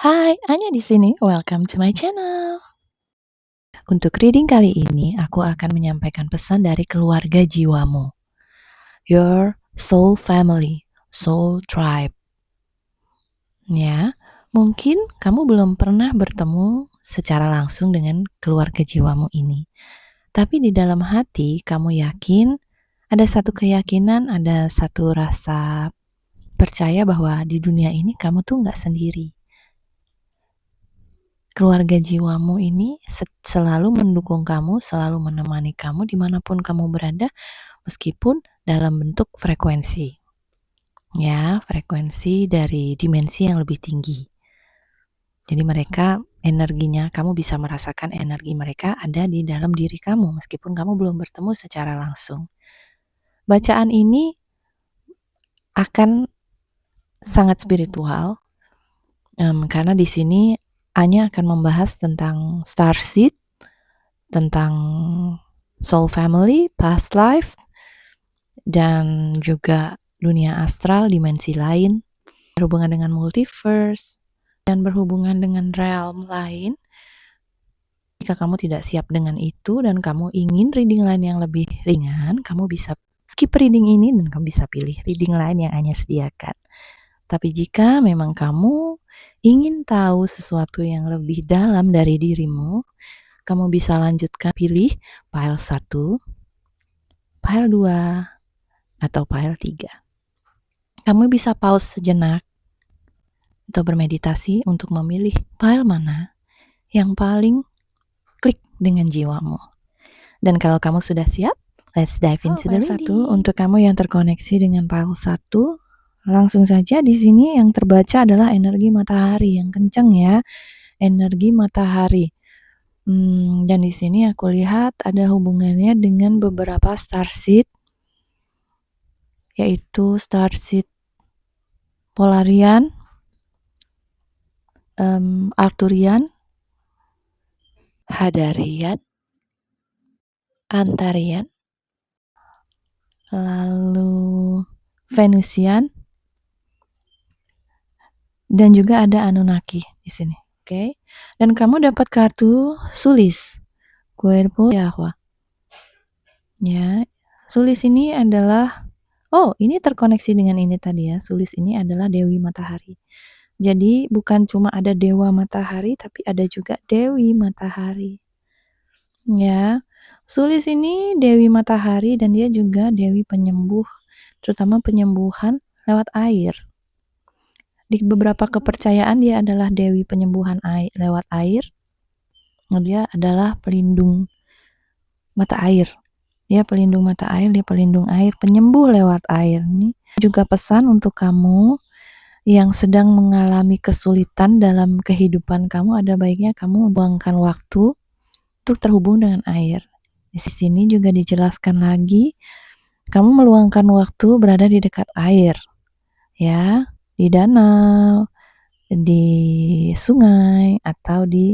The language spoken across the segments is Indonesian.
Hai, Anya di sini. Welcome to my channel. Untuk reading kali ini, aku akan menyampaikan pesan dari keluarga jiwamu. Your soul family, soul tribe. Ya, mungkin kamu belum pernah bertemu secara langsung dengan keluarga jiwamu ini. Tapi di dalam hati kamu yakin, ada satu keyakinan, ada satu rasa percaya bahwa di dunia ini kamu tuh nggak sendiri. Keluarga jiwamu ini selalu mendukung kamu, selalu menemani kamu dimanapun kamu berada, meskipun dalam bentuk frekuensi. Ya, frekuensi dari dimensi yang lebih tinggi. Jadi mereka, energinya, kamu bisa merasakan energi mereka ada di dalam diri kamu, meskipun kamu belum bertemu secara langsung. Bacaan ini akan sangat spiritual, karena di sini Anya akan membahas tentang starseed, tentang soul family, past life, dan juga dunia astral, dimensi lain, berhubungan dengan multiverse, dan berhubungan dengan realm lain. Jika kamu tidak siap dengan itu dan kamu ingin reading lain yang lebih ringan, kamu bisa skip reading ini dan kamu bisa pilih reading lain yang Anya sediakan. Tapi jika memang kamu ingin tahu sesuatu yang lebih dalam dari dirimu, kamu bisa lanjutkan pilih pile 1, pile 2, atau pile 3. Kamu bisa pause sejenak atau bermeditasi untuk memilih pile mana yang paling klik dengan jiwamu. Dan kalau kamu sudah siap, let's dive into the reading. 1, untuk kamu yang terkoneksi dengan pile 1, langsung saja di sini yang terbaca adalah energi matahari yang kencang ya, energi matahari. Dan di sini aku lihat ada hubungannya dengan beberapa starseed, yaitu starseed Polarian, Arthurian, Hadarian, Antarian, lalu Venusian, dan juga ada Anunnaki di sini. Oke. Dan kamu dapat kartu Sulis, Cuerpo de Agua. Ya, Sulis ini adalah ini terkoneksi dengan ini tadi ya. Sulis ini adalah Dewi Matahari. Jadi bukan cuma ada Dewa Matahari, tapi ada juga Dewi Matahari. Ya, Sulis ini Dewi Matahari dan dia juga Dewi penyembuh, terutama penyembuhan lewat air. Di beberapa kepercayaan dia adalah Dewi penyembuhan lewat air. Dia adalah pelindung mata air. Dia pelindung mata air, dia pelindung air, penyembuh lewat air. Ini juga pesan untuk kamu yang sedang mengalami kesulitan dalam kehidupan kamu, ada baiknya kamu buangkan waktu untuk terhubung dengan air. Di sini juga dijelaskan lagi, kamu meluangkan waktu berada di dekat air, ya, di danau, di sungai, atau di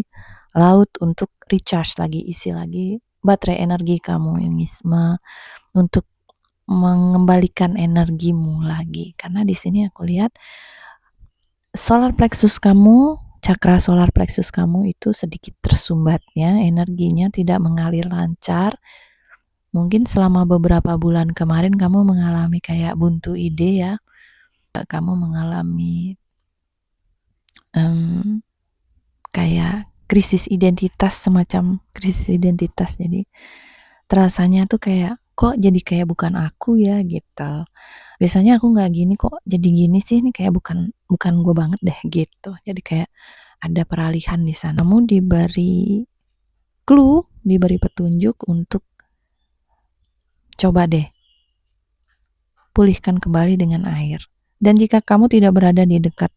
laut untuk recharge lagi, isi lagi baterai energi kamu yang untuk mengembalikan energimu lagi. Karena di sini aku lihat solar plexus kamu, cakra solar plexus kamu itu sedikit tersumbat ya, energinya tidak mengalir lancar. Mungkin selama beberapa bulan kemarin kamu mengalami kayak buntu ide ya, kamu mengalami kayak krisis identitas, semacam krisis identitas. Jadi terasanya tuh kayak kok jadi kayak bukan aku ya gitu. Biasanya aku nggak gini kok jadi gini sih, ini kayak bukan gue banget deh gitu. Jadi kayak ada peralihan di sana. Kamu diberi clue, diberi petunjuk untuk coba deh pulihkan kembali dengan air. Dan jika kamu tidak berada di dekat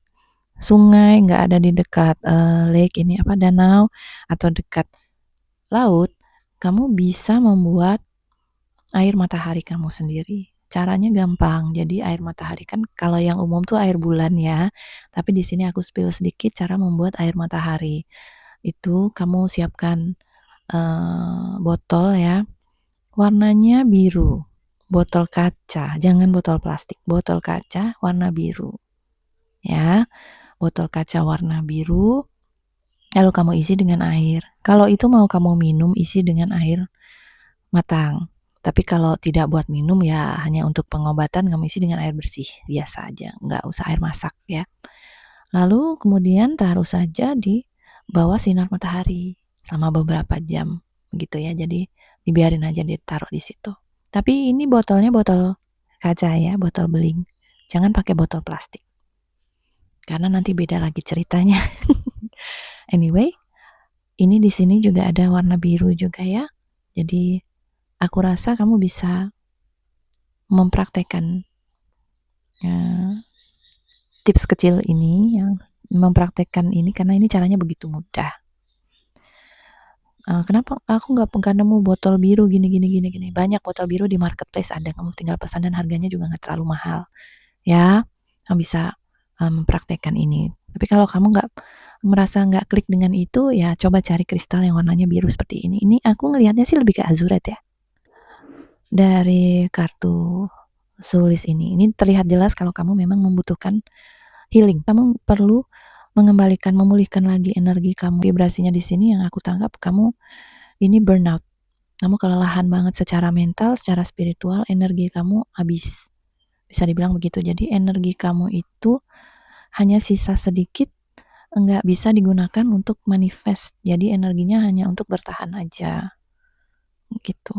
sungai, nggak ada di dekat lake ini danau atau dekat laut, kamu bisa membuat air matahari kamu sendiri. Caranya gampang. Jadi air matahari kan kalau yang umum tuh air bulan ya. Tapi di sini aku spill sedikit cara membuat air matahari. Itu kamu siapkan botol ya. Warnanya biru. Botol kaca, jangan botol plastik. Botol kaca warna biru. Ya. botol kaca warna biru, lalu kamu isi dengan air. Kalau itu mau kamu minum, isi dengan air matang. Tapi kalau tidak buat minum ya hanya untuk pengobatan, kamu isi dengan air bersih biasa aja, nggak usah air masak ya. Lalu kemudian taruh saja di bawah sinar matahari selama beberapa jam gitu ya. Jadi dibiarin aja ditaruh di situ. Tapi ini botolnya botol kaca ya, botol beling. Jangan pakai botol plastik. Karena nanti beda lagi ceritanya. Anyway, ini di sini juga ada warna biru juga ya. Jadi aku rasa kamu bisa mempraktekkan tips kecil ini, yang mempraktekkan ini karena ini caranya begitu mudah. Kenapa aku nggak nemu botol biru gini. Banyak botol biru di marketplace ada, kamu tinggal pesan dan harganya juga nggak terlalu mahal. Ya, kamu bisa mempraktekkan ini. Tapi kalau kamu merasa nggak klik dengan itu, ya coba cari kristal yang warnanya biru seperti ini. Ini aku ngelihatnya sih lebih ke azurite ya. Dari kartu sulis ini terlihat jelas kalau kamu memang membutuhkan healing. Kamu perlu memulihkan lagi energi kamu. Vibrasinya di sini yang aku tangkap, kamu ini burnout. Kamu kelelahan banget secara mental, secara spiritual, energi kamu habis. Bisa dibilang begitu. Jadi energi kamu itu hanya sisa sedikit, enggak bisa digunakan untuk manifest. Jadi energinya hanya untuk bertahan aja. Gitu.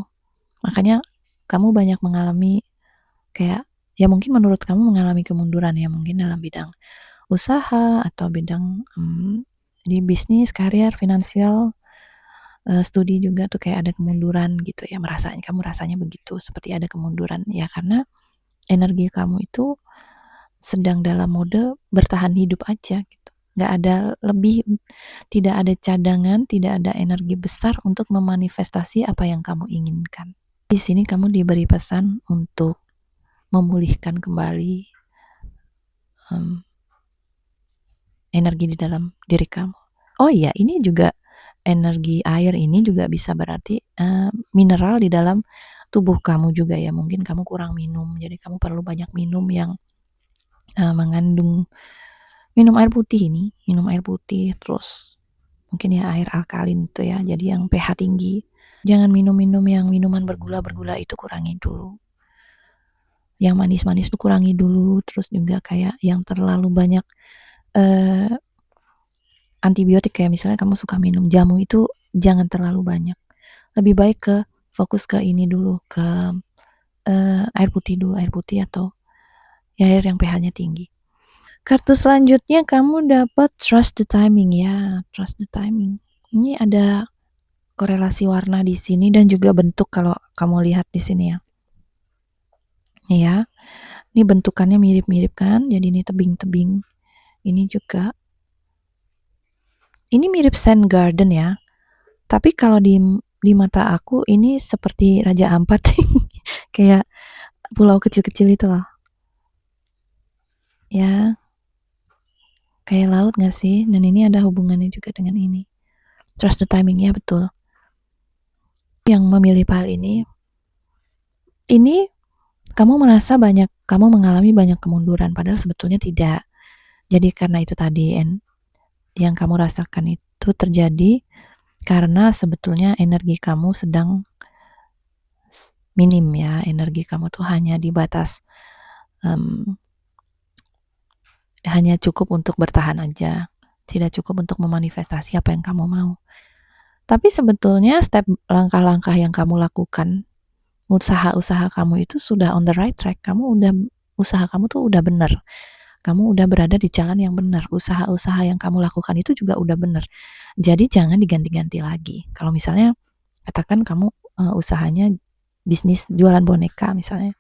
Makanya kamu banyak mengalami kayak, ya mungkin menurut kamu mengalami kemunduran ya, mungkin dalam bidang usaha atau bidang di bisnis, karir, finansial, studi juga tuh kayak ada kemunduran gitu ya, kamu rasanya begitu, seperti ada kemunduran ya, karena energi kamu itu sedang dalam mode bertahan hidup aja gitu, nggak ada lebih, tidak ada cadangan, tidak ada energi besar untuk memanifestasi apa yang kamu inginkan. Di sini kamu diberi pesan untuk memulihkan kembali energi di dalam diri kamu. Oh iya, ini juga energi air ini juga bisa berarti mineral di dalam tubuh kamu juga ya. Mungkin kamu kurang minum, jadi kamu perlu banyak minum yang mengandung, minum air putih ini, minum air putih, terus mungkin ya air alkalin itu ya, jadi yang pH tinggi. Jangan minum-minum yang minuman bergula itu, kurangi dulu. Yang manis-manis itu kurangi dulu, terus juga kayak yang terlalu banyak antibiotik, kayak misalnya kamu suka minum jamu itu jangan terlalu banyak. Lebih baik fokus ke ini dulu, ke air putih atau ya air yang pH-nya tinggi. Kartu selanjutnya kamu dapat trust the timing ya, trust the timing. Ini ada korelasi warna di sini dan juga bentuk kalau kamu lihat di sini ya. Ya, ini bentukannya mirip-mirip kan, jadi ini tebing-tebing. Ini juga, ini mirip Sand Garden ya. Tapi kalau di mata aku ini seperti Raja Ampat, kayak pulau kecil-kecil itu loh. Ya, kayak laut gak sih? Dan ini ada hubungannya juga dengan ini. Trust the timing, ya betul. Yang memilih hal ini kamu merasa kamu mengalami banyak kemunduran, padahal sebetulnya tidak. Jadi karena itu tadi, yang kamu rasakan itu terjadi karena sebetulnya energi kamu sedang minim ya, energi kamu tuh hanya di batas hanya cukup untuk bertahan aja, tidak cukup untuk memanifestasi apa yang kamu mau. Tapi sebetulnya langkah-langkah yang kamu lakukan, usaha-usaha kamu itu sudah on the right track. Usaha kamu tuh udah benar. Kamu udah berada di jalan yang benar. Usaha-usaha yang kamu lakukan itu juga udah benar. Jadi jangan diganti-ganti lagi. Kalau misalnya katakan kamu usahanya bisnis jualan boneka misalnya,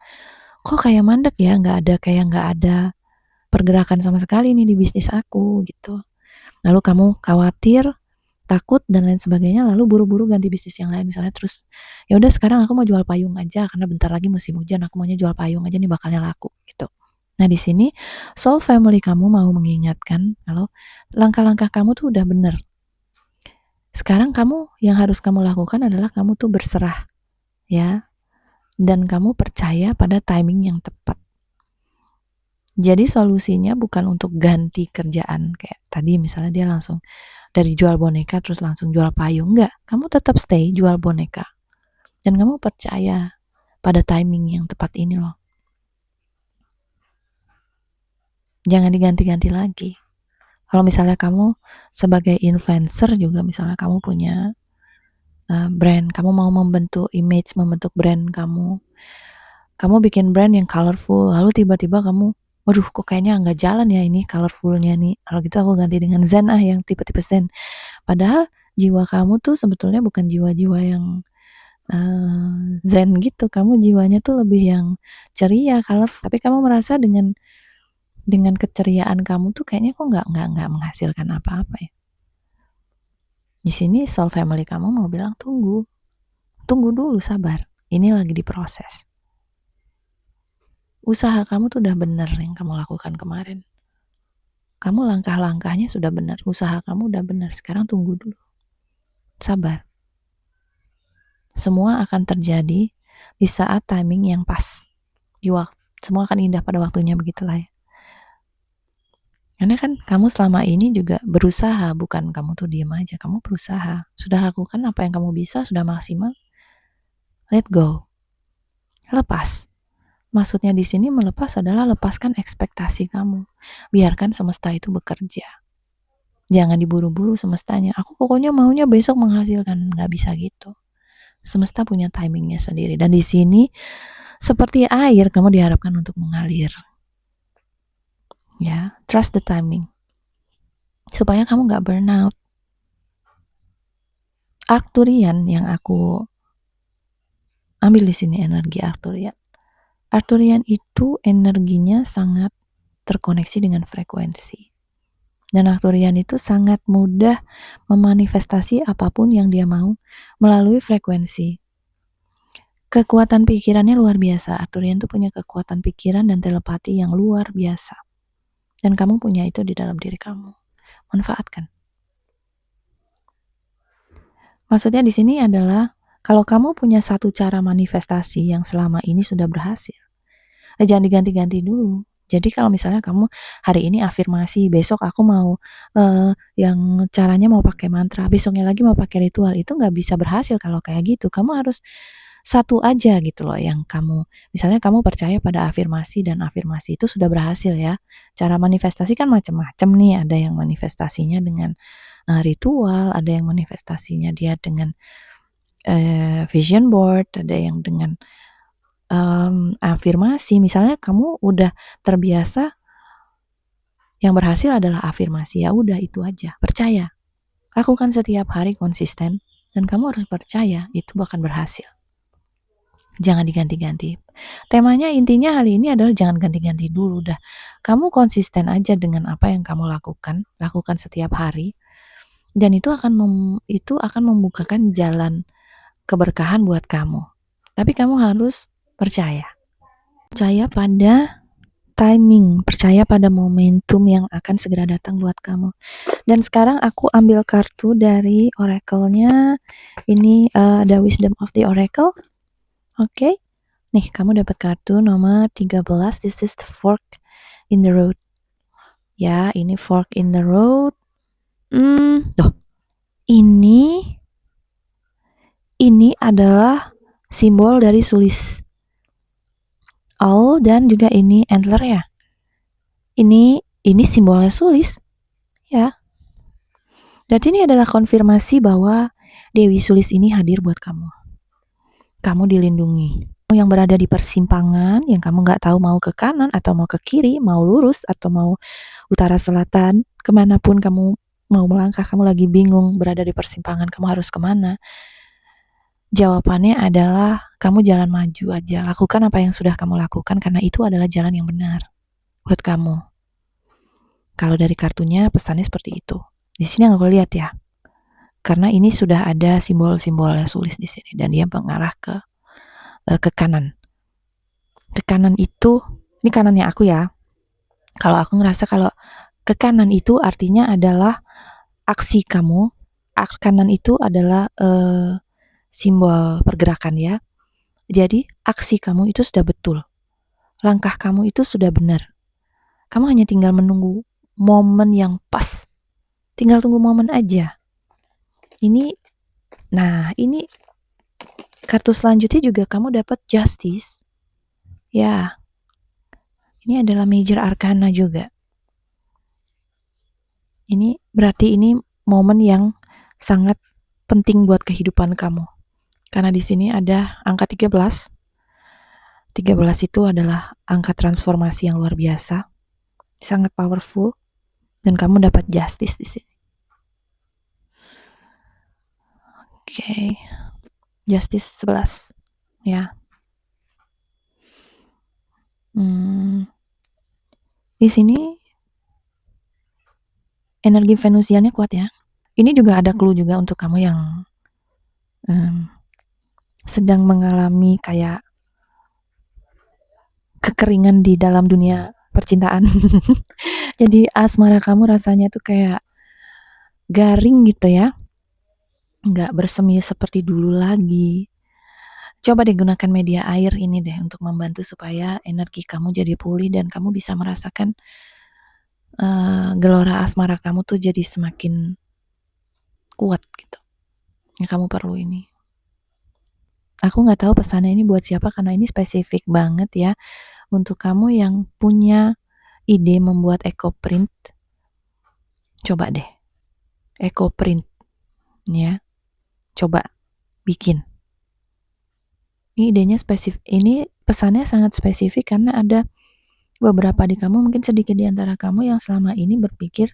kok kayak mandek ya, nggak ada pergerakan sama sekali nih di bisnis aku gitu. Lalu kamu khawatir, takut dan lain sebagainya, lalu buru-buru ganti bisnis yang lain misalnya, terus ya udah sekarang aku mau jual payung aja karena bentar lagi musim hujan, aku maunya jual payung aja nih, bakalnya laku gitu. Nah di sini soul family kamu mau mengingatkan kalau langkah-langkah kamu tuh udah bener. Sekarang yang harus kamu lakukan adalah kamu tuh berserah ya, dan kamu percaya pada timing yang tepat. Jadi solusinya bukan untuk ganti kerjaan kayak tadi misalnya dia langsung dari jual boneka terus langsung jual payung, enggak. Kamu tetap stay jual boneka. Dan kamu percaya pada timing yang tepat ini loh. Jangan diganti-ganti lagi. Kalau misalnya kamu sebagai influencer juga, misalnya kamu punya brand, kamu mau membentuk image, membentuk brand kamu bikin brand yang colorful, lalu tiba-tiba kamu, waduh kok kayaknya nggak jalan ya ini colorfulnya nih, kalau gitu aku ganti dengan zen yang tipe-tipe zen. Padahal jiwa kamu tuh sebetulnya bukan jiwa-jiwa yang zen gitu, kamu jiwanya tuh lebih yang ceria, colorful, tapi kamu merasa dengan keceriaan kamu tuh kayaknya kok nggak menghasilkan apa-apa ya. Di sini soul family kamu mau bilang tunggu dulu, sabar, ini lagi diproses. Usaha kamu tuh udah bener yang kamu lakukan kemarin. Kamu langkah-langkahnya sudah benar, usaha kamu udah benar, sekarang tunggu dulu. Sabar. Semua akan terjadi di saat timing yang pas. Semua akan indah pada waktunya, begitulah ya. Karena kan kamu selama ini juga berusaha, bukan kamu tuh diem aja, kamu berusaha. Sudah lakukan apa yang kamu bisa, sudah maksimal. Let go. Lepas. Maksudnya di sini melepas adalah lepaskan ekspektasi kamu. Biarkan semesta itu bekerja. Jangan diburu-buru semestanya. Aku pokoknya maunya besok menghasilkan. Nggak bisa gitu. Semesta punya timingnya sendiri. Dan di sini seperti air kamu diharapkan untuk mengalir. Ya, trust the timing. Supaya kamu nggak burnout. Arcturian yang aku ambil di sini, energi Arcturian. Arcturian itu energinya sangat terkoneksi dengan frekuensi. Dan Arcturian itu sangat mudah memanifestasi apapun yang dia mau melalui frekuensi. Kekuatan pikirannya luar biasa. Arcturian itu punya kekuatan pikiran dan telepati yang luar biasa. Dan kamu punya itu di dalam diri kamu. Manfaatkan. Maksudnya di sini adalah kalau kamu punya satu cara manifestasi yang selama ini sudah berhasil, jangan diganti-ganti dulu. Jadi kalau misalnya kamu hari ini afirmasi, besok aku mau yang caranya mau pakai mantra, besoknya lagi mau pakai ritual, itu nggak bisa berhasil kalau kayak gitu. Kamu harus satu aja gitu loh yang kamu, misalnya kamu percaya pada afirmasi dan afirmasi itu sudah berhasil ya. Cara manifestasi kan macam-macam nih, ada yang manifestasinya dengan ritual, ada yang manifestasinya dia dengan vision board, ada yang dengan afirmasi. Misalnya kamu udah terbiasa yang berhasil adalah afirmasi, ya udah itu aja, percaya, lakukan setiap hari konsisten dan kamu harus percaya itu akan berhasil. Jangan diganti-ganti. Temanya intinya hari ini adalah jangan ganti-ganti dulu, dah kamu konsisten aja dengan apa yang kamu lakukan setiap hari, dan itu akan membukakan jalan keberkahan buat kamu. Tapi kamu harus percaya pada timing, percaya pada momentum yang akan segera datang buat kamu. Dan sekarang aku ambil kartu dari oracle-nya. Ini ada Wisdom of the Oracle. Oke. Nih, kamu dapat kartu nomor 13. This is the fork in the road. Ya, ini fork in the road. Ini adalah simbol dari sulis. Dan juga ini antler ya. Ini simbolnya sulis. Ya. Dan ini adalah konfirmasi bahwa Dewi Sulis ini hadir buat kamu. Kamu dilindungi. Yang berada di persimpangan, yang kamu gak tahu mau ke kanan atau mau ke kiri, mau lurus atau mau utara selatan, kemanapun kamu mau melangkah, kamu lagi bingung berada di persimpangan, kamu harus kemana? Jawabannya adalah kamu jalan maju aja. Lakukan apa yang sudah kamu lakukan karena itu adalah jalan yang benar buat kamu. Kalau dari kartunya pesannya seperti itu. Di sini yang aku lihat ya. Karena ini sudah ada simbol-simbolnya sulis di sini dan dia mengarah ke kanan. Ke kanan itu, ini kanannya aku ya. Kalau aku ngerasa kalau ke kanan itu artinya adalah aksi kamu. Kanan itu adalah simbol pergerakan ya. Jadi aksi kamu itu sudah betul. Langkah kamu itu sudah benar. Kamu hanya tinggal menunggu momen yang pas. Tinggal tunggu momen aja. Ini kartu selanjutnya juga kamu dapat Justice. Ya, ini adalah Major Arcana juga. Ini berarti ini momen yang sangat penting buat kehidupan kamu. Karena di sini ada angka 13. 13 itu adalah angka transformasi yang luar biasa. Sangat powerful. Dan kamu dapat Justice di sini. Oke. Justice 11. Ya. Di sini energi Venusiannya kuat ya. Ini juga ada clue juga untuk kamu yang sedang mengalami kayak kekeringan di dalam dunia percintaan. Jadi asmara kamu rasanya tuh kayak garing gitu ya. Nggak bersemi seperti dulu lagi. Coba deh gunakan media air ini deh untuk membantu supaya energi kamu jadi pulih dan kamu bisa merasakan gelora asmara kamu tuh jadi semakin kuat gitu. Ya, kamu perlu ini. Aku nggak tahu pesannya ini buat siapa karena ini spesifik banget ya untuk kamu yang punya ide membuat eco print. Coba deh eco print ya. Coba bikin. Ini idenya spesifik. Ini pesannya sangat spesifik karena ada beberapa di kamu, mungkin sedikit di antara kamu yang selama ini berpikir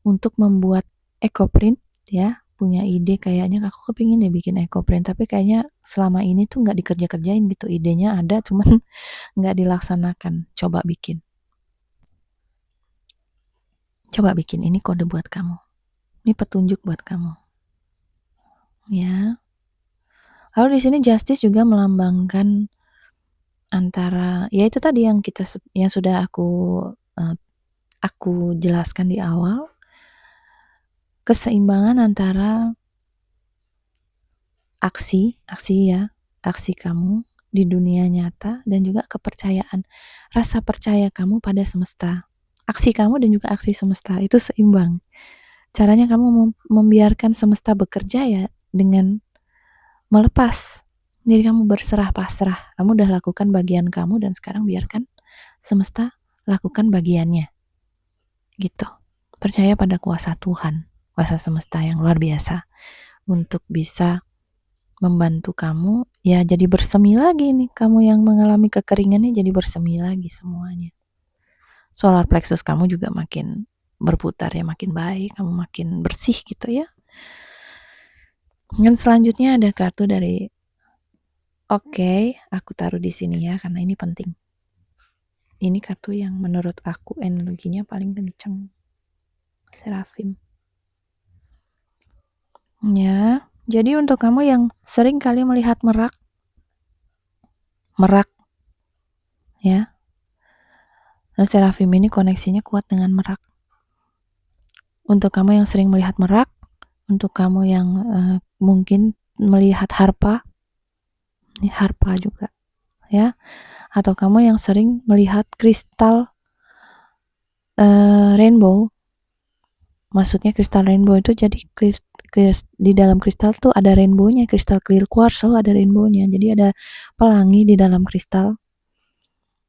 untuk membuat eco print ya, punya ide kayaknya aku kepingin deh bikin eco print, tapi kayaknya selama ini tuh nggak dikerja-kerjain gitu, idenya ada cuman nggak dilaksanakan. Coba bikin, ini kode buat kamu, ini petunjuk buat kamu ya. Lalu di sini Justice juga melambangkan antara ya itu tadi yang sudah aku jelaskan di awal, keseimbangan antara aksi kamu di dunia nyata dan juga kepercayaan, rasa percaya kamu pada semesta. Aksi kamu dan juga aksi semesta itu seimbang. Caranya kamu membiarkan semesta bekerja ya dengan melepas diri kamu, berserah pasrah. Kamu udah lakukan bagian kamu dan sekarang biarkan semesta lakukan bagiannya. Gitu. Percaya pada kuasa Tuhan, kuasa semesta yang luar biasa untuk bisa membantu kamu ya jadi bersemi lagi nih. Kamu yang mengalami kekeringan nih jadi bersemi lagi semuanya. Solar plexus kamu juga makin berputar ya, makin baik, kamu makin bersih gitu ya. Dan selanjutnya ada kartu dari aku taruh di sini ya karena ini penting. Ini kartu yang menurut aku energinya paling kenceng. Seraphim. Ya, jadi untuk kamu yang sering kali melihat merak ya. Dan Seraphim ini koneksinya kuat dengan merak. Untuk kamu yang sering melihat merak, untuk kamu yang mungkin melihat harpa, ini harpa juga ya, atau kamu yang sering melihat kristal rainbow. Maksudnya kristal rainbow itu jadi di dalam kristal tuh ada rainbownya, kristal clear quartz selalu ada rainbownya, jadi ada pelangi di dalam kristal.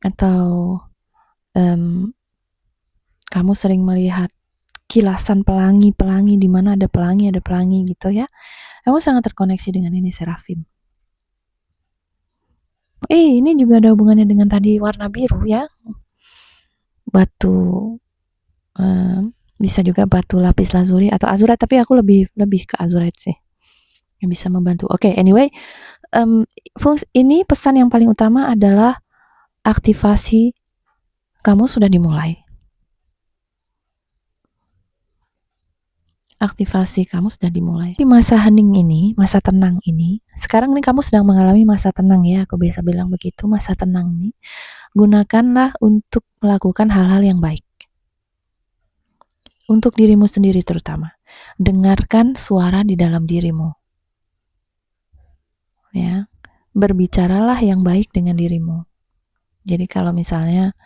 Atau kamu sering melihat kilasan pelangi di mana ada pelangi gitu ya. Kamu sangat terkoneksi dengan ini Seraphim. Ini juga ada hubungannya dengan tadi warna biru ya. Batu bisa juga batu lapis lazuli atau azurite, tapi aku lebih ke azurite sih yang bisa membantu. Anyway, ini pesan yang paling utama adalah aktivasi kamu sudah dimulai. Aktivasi kamu sudah dimulai. Di masa hening ini, masa tenang ini, sekarang nih kamu sedang mengalami masa tenang ya, aku biasa bilang begitu, masa tenang ini. Gunakanlah untuk melakukan hal-hal yang baik. Untuk dirimu sendiri terutama. Dengarkan suara di dalam dirimu. Ya. Berbicaralah yang baik dengan dirimu. Jadi kalau misalnya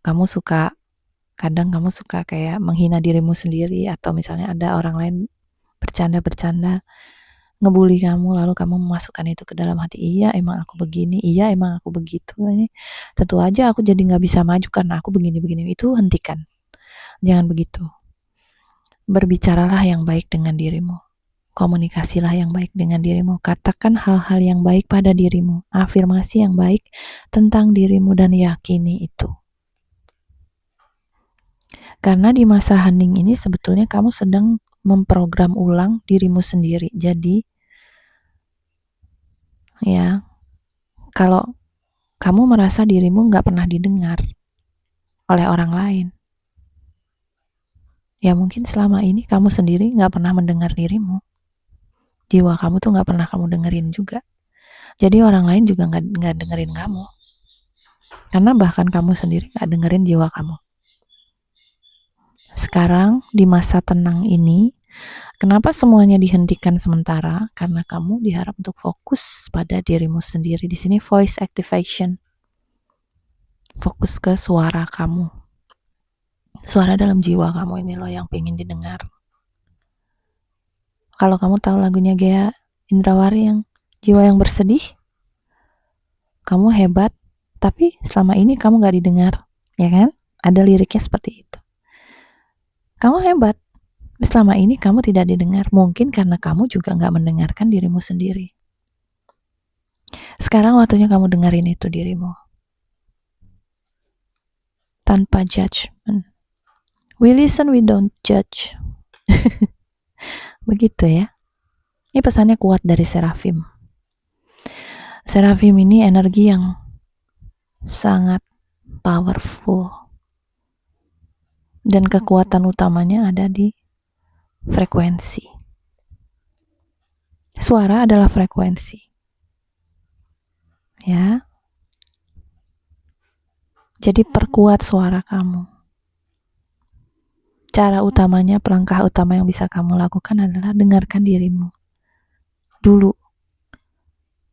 kadang kamu suka kayak menghina dirimu sendiri, atau misalnya ada orang lain bercanda-bercanda ngebully kamu, lalu kamu memasukkan itu ke dalam hati, iya emang aku begini, iya emang aku begitu, ini tentu aja aku jadi nggak bisa maju karena aku begini-begini. Itu hentikan, jangan begitu. Berbicaralah yang baik dengan dirimu, komunikasilah yang baik dengan dirimu, katakan hal-hal yang baik pada dirimu, afirmasi yang baik tentang dirimu, dan yakini itu. Karena di masa hening ini sebetulnya kamu sedang memprogram ulang dirimu sendiri. Jadi ya, kalau kamu merasa dirimu nggak pernah didengar oleh orang lain, ya mungkin selama ini kamu sendiri nggak pernah mendengar dirimu. Jiwa kamu tuh nggak pernah kamu dengerin juga. Jadi orang lain juga nggak dengerin kamu. Karena bahkan kamu sendiri nggak dengerin jiwa kamu. Sekarang di masa tenang ini, kenapa semuanya dihentikan sementara? Karena kamu diharap untuk fokus pada dirimu sendiri. Di sini voice activation. Fokus ke suara kamu. Suara dalam jiwa kamu ini loh yang pengen didengar. Kalau kamu tahu lagunya Gea Indrawari yang Jiwa yang Bersedih, kamu hebat, tapi selama ini kamu gak didengar, ya kan? Ada liriknya seperti itu. Kamu hebat, selama ini kamu tidak didengar, mungkin karena kamu juga gak mendengarkan dirimu sendiri. Sekarang waktunya kamu dengerin itu dirimu. Tanpa judgment. We listen, we don't judge. Begitu ya. Ini pesannya kuat dari Seraphim. Seraphim ini energi yang sangat powerful. Dan kekuatan utamanya ada di frekuensi. Suara adalah frekuensi. Ya. Jadi perkuat suara kamu. Cara utamanya, langkah utama yang bisa kamu lakukan adalah dengarkan dirimu. Dulu.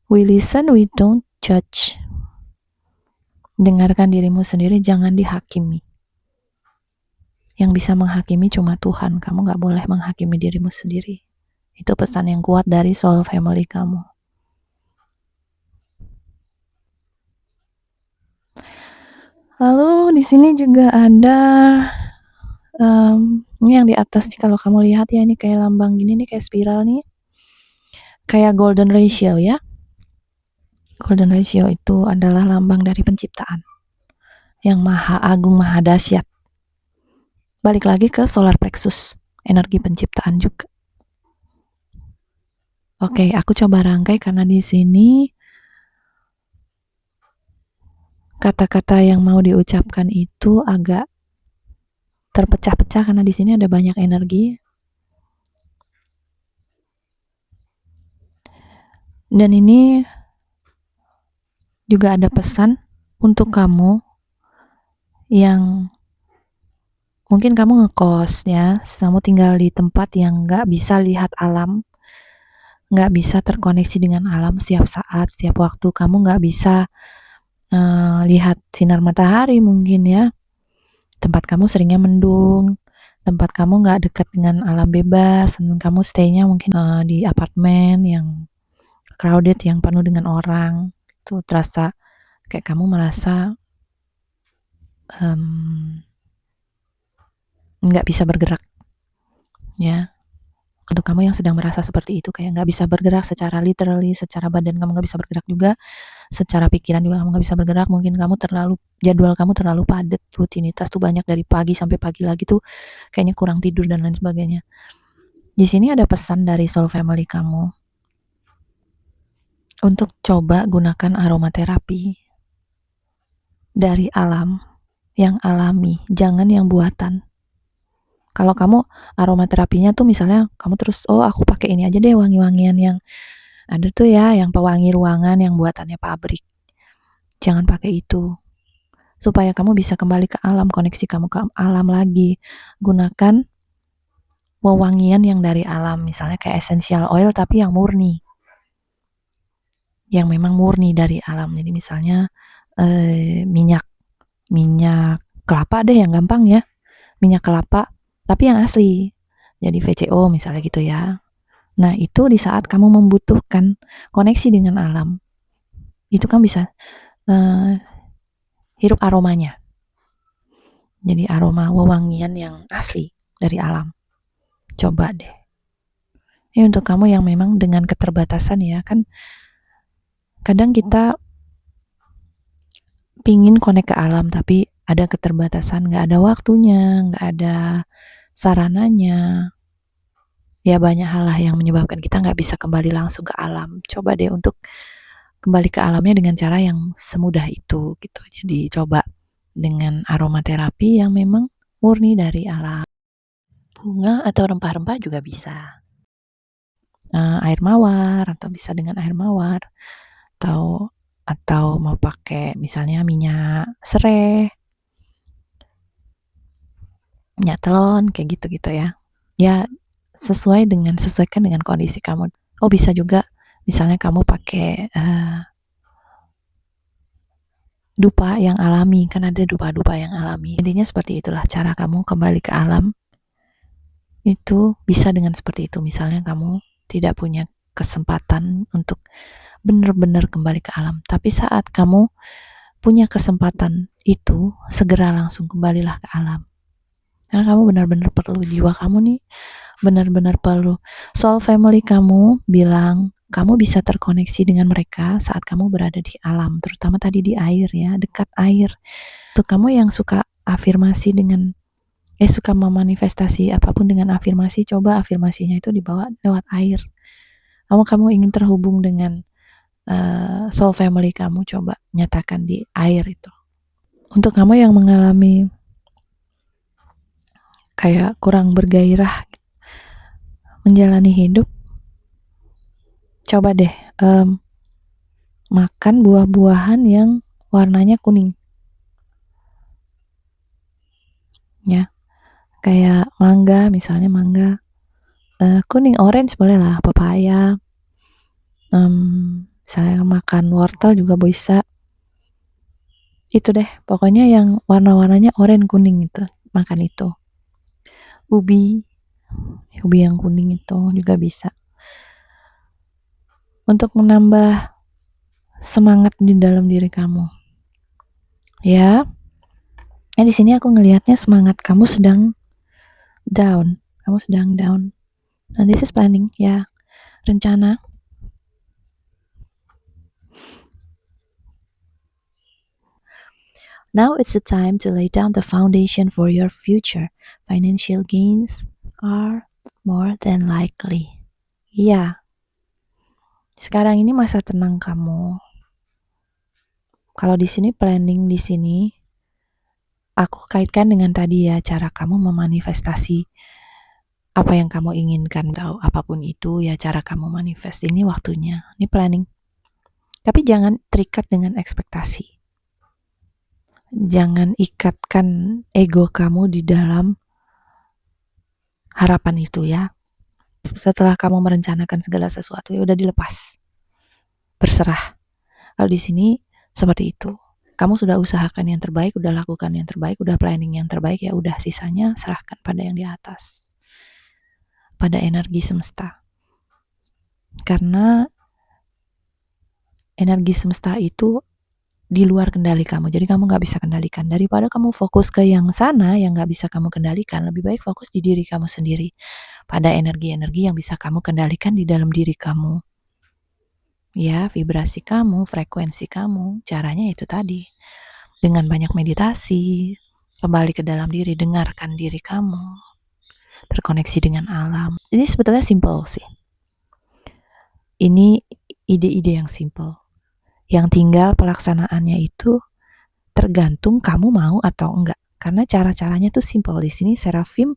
We listen, we don't judge. Dengarkan dirimu sendiri, jangan dihakimi. Yang bisa menghakimi cuma Tuhan. Kamu gak boleh menghakimi dirimu sendiri. Itu pesan yang kuat dari soul family kamu. Lalu di sini juga ada ini yang di atas nih, kalau kamu lihat ya, ini kayak lambang gini nih, kayak spiral nih, kayak golden ratio ya. Golden ratio itu adalah lambang dari penciptaan yang maha agung, maha dahsyat. Balik lagi ke solar plexus, energi penciptaan juga. Oke, aku coba rangkai karena di sini kata-kata yang mau diucapkan itu agak terpecah-pecah karena di sini ada banyak energi. Dan ini juga ada pesan untuk kamu yang mungkin kamu ngekos ya, kamu tinggal di tempat yang gak bisa lihat alam, gak bisa terkoneksi dengan alam setiap saat, setiap waktu. Kamu gak bisa lihat sinar matahari mungkin ya. Tempat kamu seringnya mendung, tempat kamu gak dekat dengan alam bebas, dan kamu stay-nya mungkin di apartemen yang crowded, yang penuh dengan orang. Itu terasa kayak kamu merasa nggak bisa bergerak ya. Untuk kamu yang sedang merasa seperti itu, kayak nggak bisa bergerak secara literally, secara badan kamu nggak bisa bergerak juga, secara pikiran juga kamu nggak bisa bergerak. Mungkin jadwal kamu terlalu padat, rutinitas tuh banyak dari pagi sampai pagi lagi tuh kayaknya kurang tidur dan lain sebagainya. Di sini ada pesan dari soul family kamu untuk coba gunakan aromaterapi dari alam, yang alami, jangan yang buatan. Kalau kamu aromaterapinya tuh misalnya kamu terus, aku pakai ini aja deh, wangi-wangian yang ada tuh ya, yang pewangi ruangan yang buatannya pabrik. Jangan pakai itu. Supaya kamu bisa kembali ke alam, koneksi kamu ke alam lagi. Gunakan wewangian yang dari alam, misalnya kayak essential oil tapi yang murni. Yang memang murni dari alam. Jadi misalnya minyak kelapa deh yang gampang ya, minyak kelapa, tapi yang asli. Jadi VCO misalnya gitu ya. Nah, itu di saat kamu membutuhkan koneksi dengan alam, itu kan bisa hirup aromanya. Jadi aroma wewangian yang asli dari alam. Coba deh. Ini untuk kamu yang memang dengan keterbatasan ya, kan kadang kita pingin connect ke alam tapi ada keterbatasan, nggak ada waktunya, nggak ada sarananya. Ya banyak hal lah yang menyebabkan kita nggak bisa kembali langsung ke alam. Coba deh untuk kembali ke alamnya dengan cara yang semudah itu gitu. Jadi coba dengan aromaterapi yang memang murni dari alam. Bunga atau rempah-rempah juga bisa. Air mawar atau bisa dengan air mawar atau mau pakai misalnya minyak serai, minyak telon kayak gitu-gitu ya. Ya sesuaikan dengan kondisi kamu. Oh bisa juga misalnya kamu pakai dupa yang alami, kan ada dupa-dupa yang alami. Intinya seperti itulah cara kamu kembali ke alam. Itu bisa dengan seperti itu. Misalnya kamu tidak punya kesempatan untuk benar-benar kembali ke alam, tapi saat kamu punya kesempatan itu, segera langsung kembalilah ke alam. Karena kamu benar-benar perlu, jiwa kamu nih benar-benar perlu. Soul family kamu bilang kamu bisa terkoneksi dengan mereka saat kamu berada di alam, terutama tadi di air ya, dekat air. Untuk kamu yang suka afirmasi suka memanifestasi apapun dengan afirmasi, coba afirmasinya itu dibawa lewat air. Kamu ingin terhubung dengan soul family kamu, coba nyatakan di air itu. Untuk kamu yang mengalami kayak kurang bergairah menjalani hidup, coba deh makan buah-buahan yang warnanya kuning ya, kayak mangga misalnya, mangga kuning, orange boleh lah, papaya, misalnya makan wortel juga bisa. Itu deh pokoknya yang warna-warnanya oranye kuning itu, makan itu. Ubi yang kuning itu juga bisa untuk menambah semangat di dalam diri kamu ya. Di sini aku ngelihatnya semangat kamu sedang down, nah this is planning ya, rencana. Now it's the time to lay down the foundation for your future. Financial gains are more than likely. Iya. Sekarang ini masa tenang kamu. Kalau di sini planning di sini aku kaitkan dengan tadi ya, cara kamu memanifestasi apa yang kamu inginkan, tahu apapun itu ya, cara kamu manifest. Ini waktunya. Ini planning. Tapi jangan terikat dengan ekspektasi. Jangan ikatkan ego kamu di dalam harapan itu ya. Setelah kamu merencanakan segala sesuatu ya udah dilepas, berserah. Kalau di sini seperti itu, kamu sudah usahakan yang terbaik, udah lakukan yang terbaik, udah planning yang terbaik, ya udah sisanya serahkan pada yang di atas, pada energi semesta. Karena energi semesta itu di luar kendali kamu, jadi kamu gak bisa kendalikan. Daripada kamu fokus ke yang sana yang gak bisa kamu kendalikan, lebih baik fokus di diri kamu sendiri, pada energi-energi yang bisa kamu kendalikan di dalam diri kamu ya, vibrasi kamu, frekuensi kamu. Caranya itu tadi, dengan banyak meditasi, kembali ke dalam diri, dengarkan diri kamu, terkoneksi dengan alam. Ini sebetulnya simple sih, ini ide-ide yang simple. Yang tinggal pelaksanaannya itu tergantung kamu mau atau enggak. Karena cara-caranya tuh simple. Di sini Seraphim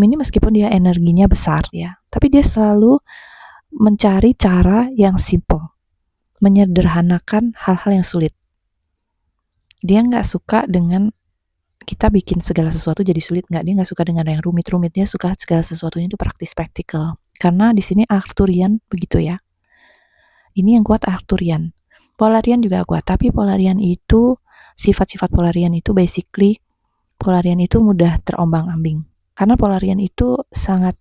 ini meskipun dia energinya besar ya, tapi dia selalu mencari cara yang simple, menyederhanakan hal-hal yang sulit. Dia nggak suka dengan kita bikin segala sesuatu jadi sulit, nggak. Dia nggak suka dengan yang rumit-rumit. Dia suka segala sesuatunya itu praktis, praktikal. Karena di sini Arcturian begitu ya. Ini yang kuat Arcturian. Polarian juga kuat, tapi Polarian itu sifat-sifat Polarian itu basically, Polarian itu mudah terombang-ambing. Karena Polarian itu sangat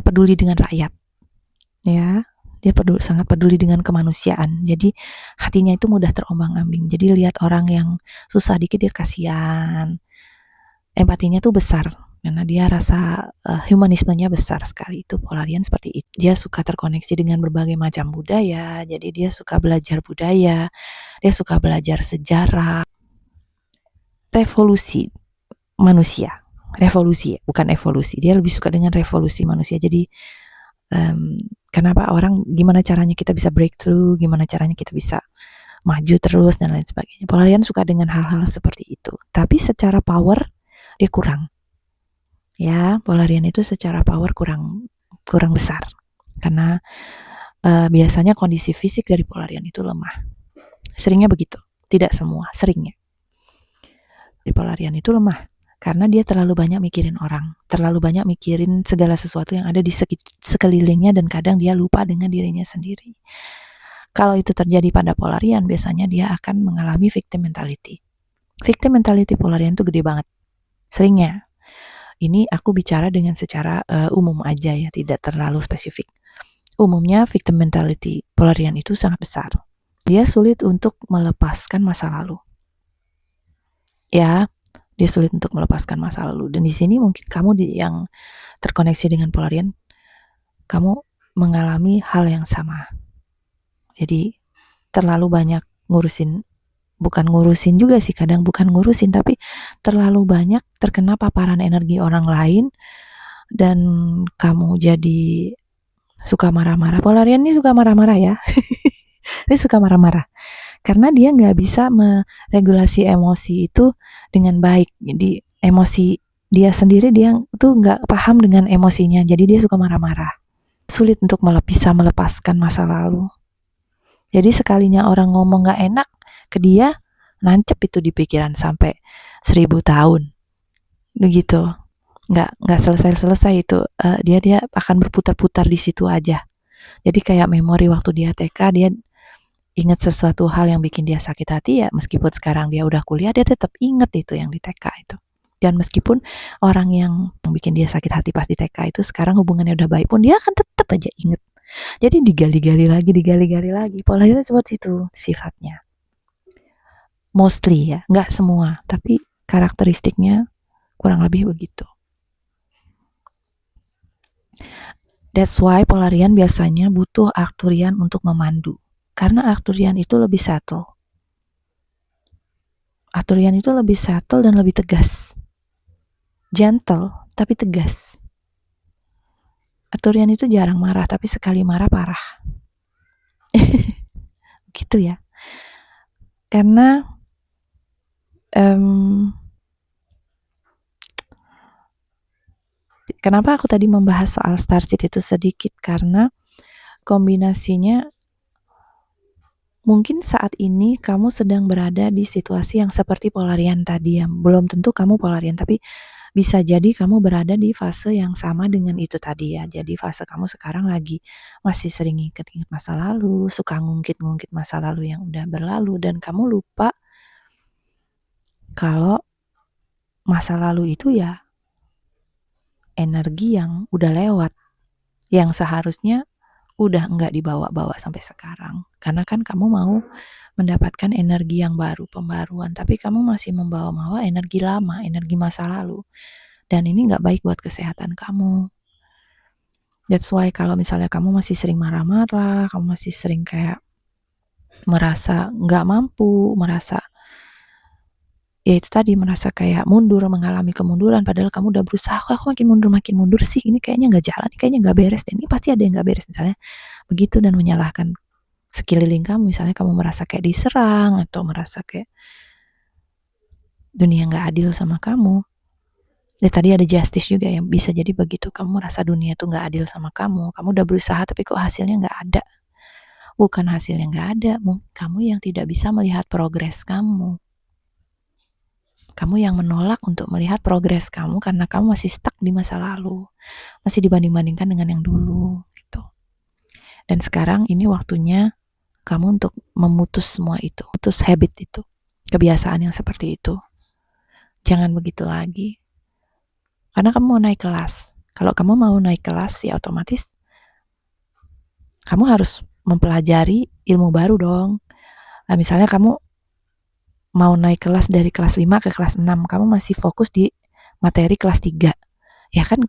peduli dengan rakyat, ya. Dia sangat peduli dengan kemanusiaan. Jadi hatinya itu mudah terombang-ambing. Jadi lihat orang yang susah dikit dia kasihan. Empatinya tuh besar karena dia rasa humanismenya besar sekali. Itu Polarian seperti itu. Dia suka terkoneksi dengan berbagai macam budaya. Jadi dia suka belajar budaya. Dia suka belajar sejarah. Revolusi manusia. Revolusi, bukan evolusi. Dia lebih suka dengan revolusi manusia. Jadi kenapa orang, gimana caranya kita bisa breakthrough, gimana caranya kita bisa maju terus dan lain sebagainya. Polarian suka dengan hal-hal seperti itu. Tapi secara power dia kurang. Ya, Polarian itu secara power kurang besar. Karena biasanya kondisi fisik dari Polarian itu lemah. Seringnya begitu. Tidak semua, seringnya. Di Polarian itu lemah. Karena dia terlalu banyak mikirin orang, terlalu banyak mikirin segala sesuatu yang ada di sekelilingnya dan kadang dia lupa dengan dirinya sendiri. Kalau itu terjadi pada Polarian, biasanya dia akan mengalami victim mentality. Victim mentality Polarian itu gede banget. Seringnya. Ini aku bicara dengan secara umum aja ya, tidak terlalu spesifik. Umumnya victim mentality Polarian itu sangat besar. Dia sulit untuk melepaskan masa lalu. Ya, dia sulit untuk melepaskan masa lalu. Dan di sini mungkin kamu yang terkoneksi dengan Polarian, kamu mengalami hal yang sama. Jadi terlalu banyak bukan ngurusin juga sih, kadang bukan ngurusin, tapi terlalu banyak terkena paparan energi orang lain dan kamu jadi suka marah-marah. Polarian ini suka marah-marah ya. Dia suka marah-marah. Karena dia nggak bisa meregulasi emosi itu dengan baik. Jadi emosi dia sendiri, dia tuh nggak paham dengan emosinya. Jadi dia suka marah-marah. Sulit untuk bisa melepaskan masa lalu. Jadi sekalinya orang ngomong nggak enak ke dia, nancep itu di pikiran sampai 1000 tahun. Begitu. Nggak selesai itu. Dia akan berputar-putar di situ aja. Jadi kayak memori waktu dia TK, dia ingat sesuatu hal yang bikin dia sakit hati, ya meskipun sekarang dia udah kuliah, dia tetap ingat itu yang di TK itu. Dan meskipun orang yang bikin dia sakit hati pas di TK itu sekarang hubungannya udah baik pun, dia akan tetap aja ingat. Jadi digali-gali lagi. Polanya seperti itu sifatnya. Mostly ya, nggak semua, tapi karakteristiknya kurang lebih begitu. That's why Polarian biasanya butuh Arcturian untuk memandu. Karena Arcturian itu lebih subtle. Arcturian itu lebih subtle dan lebih tegas. Gentle, tapi tegas. Arcturian itu jarang marah, tapi sekali marah parah. Gitu ya. Karena kenapa aku tadi membahas soal starseed itu sedikit, karena kombinasinya mungkin saat ini kamu sedang berada di situasi yang seperti Polarian tadi, yang belum tentu kamu Polarian, tapi bisa jadi kamu berada di fase yang sama dengan itu tadi ya. Jadi fase kamu sekarang lagi masih sering inget-inget masa lalu, suka ngungkit-ngungkit masa lalu yang udah berlalu, dan kamu lupa kalau masa lalu itu ya energi yang udah lewat, yang seharusnya udah enggak dibawa-bawa sampai sekarang. Karena kan kamu mau mendapatkan energi yang baru, pembaruan, tapi kamu masih membawa-bawa energi lama, energi masa lalu. Dan ini enggak baik buat kesehatan kamu. That's why kalau misalnya kamu masih sering marah-marah, kamu masih sering kayak merasa enggak mampu, merasa ya itu tadi, merasa kayak mundur, mengalami kemunduran, padahal kamu udah berusaha, kok aku makin mundur sih, ini kayaknya nggak jalan, ini kayaknya nggak beres, dan ini pasti ada yang nggak beres, misalnya begitu, dan menyalahkan sekeliling kamu, misalnya kamu merasa kayak diserang, atau merasa kayak dunia nggak adil sama kamu. Ya tadi ada justice juga, yang bisa jadi begitu, kamu merasa dunia tuh nggak adil sama kamu udah berusaha tapi kok hasilnya nggak ada. Bukan hasilnya nggak ada, kamu yang tidak bisa melihat progres kamu. Kamu yang menolak untuk melihat progres kamu karena kamu masih stuck di masa lalu, masih dibanding-bandingkan dengan yang dulu gitu. Dan sekarang ini waktunya kamu untuk memutus semua itu, memutus habit itu, kebiasaan yang seperti itu. Jangan begitu lagi. Karena kamu mau naik kelas. Kalau kamu mau naik kelas, ya otomatis kamu harus mempelajari ilmu baru dong. Nah, misalnya kamu mau naik kelas dari kelas 5 ke kelas 6, kamu masih fokus di materi kelas 3. Ya kan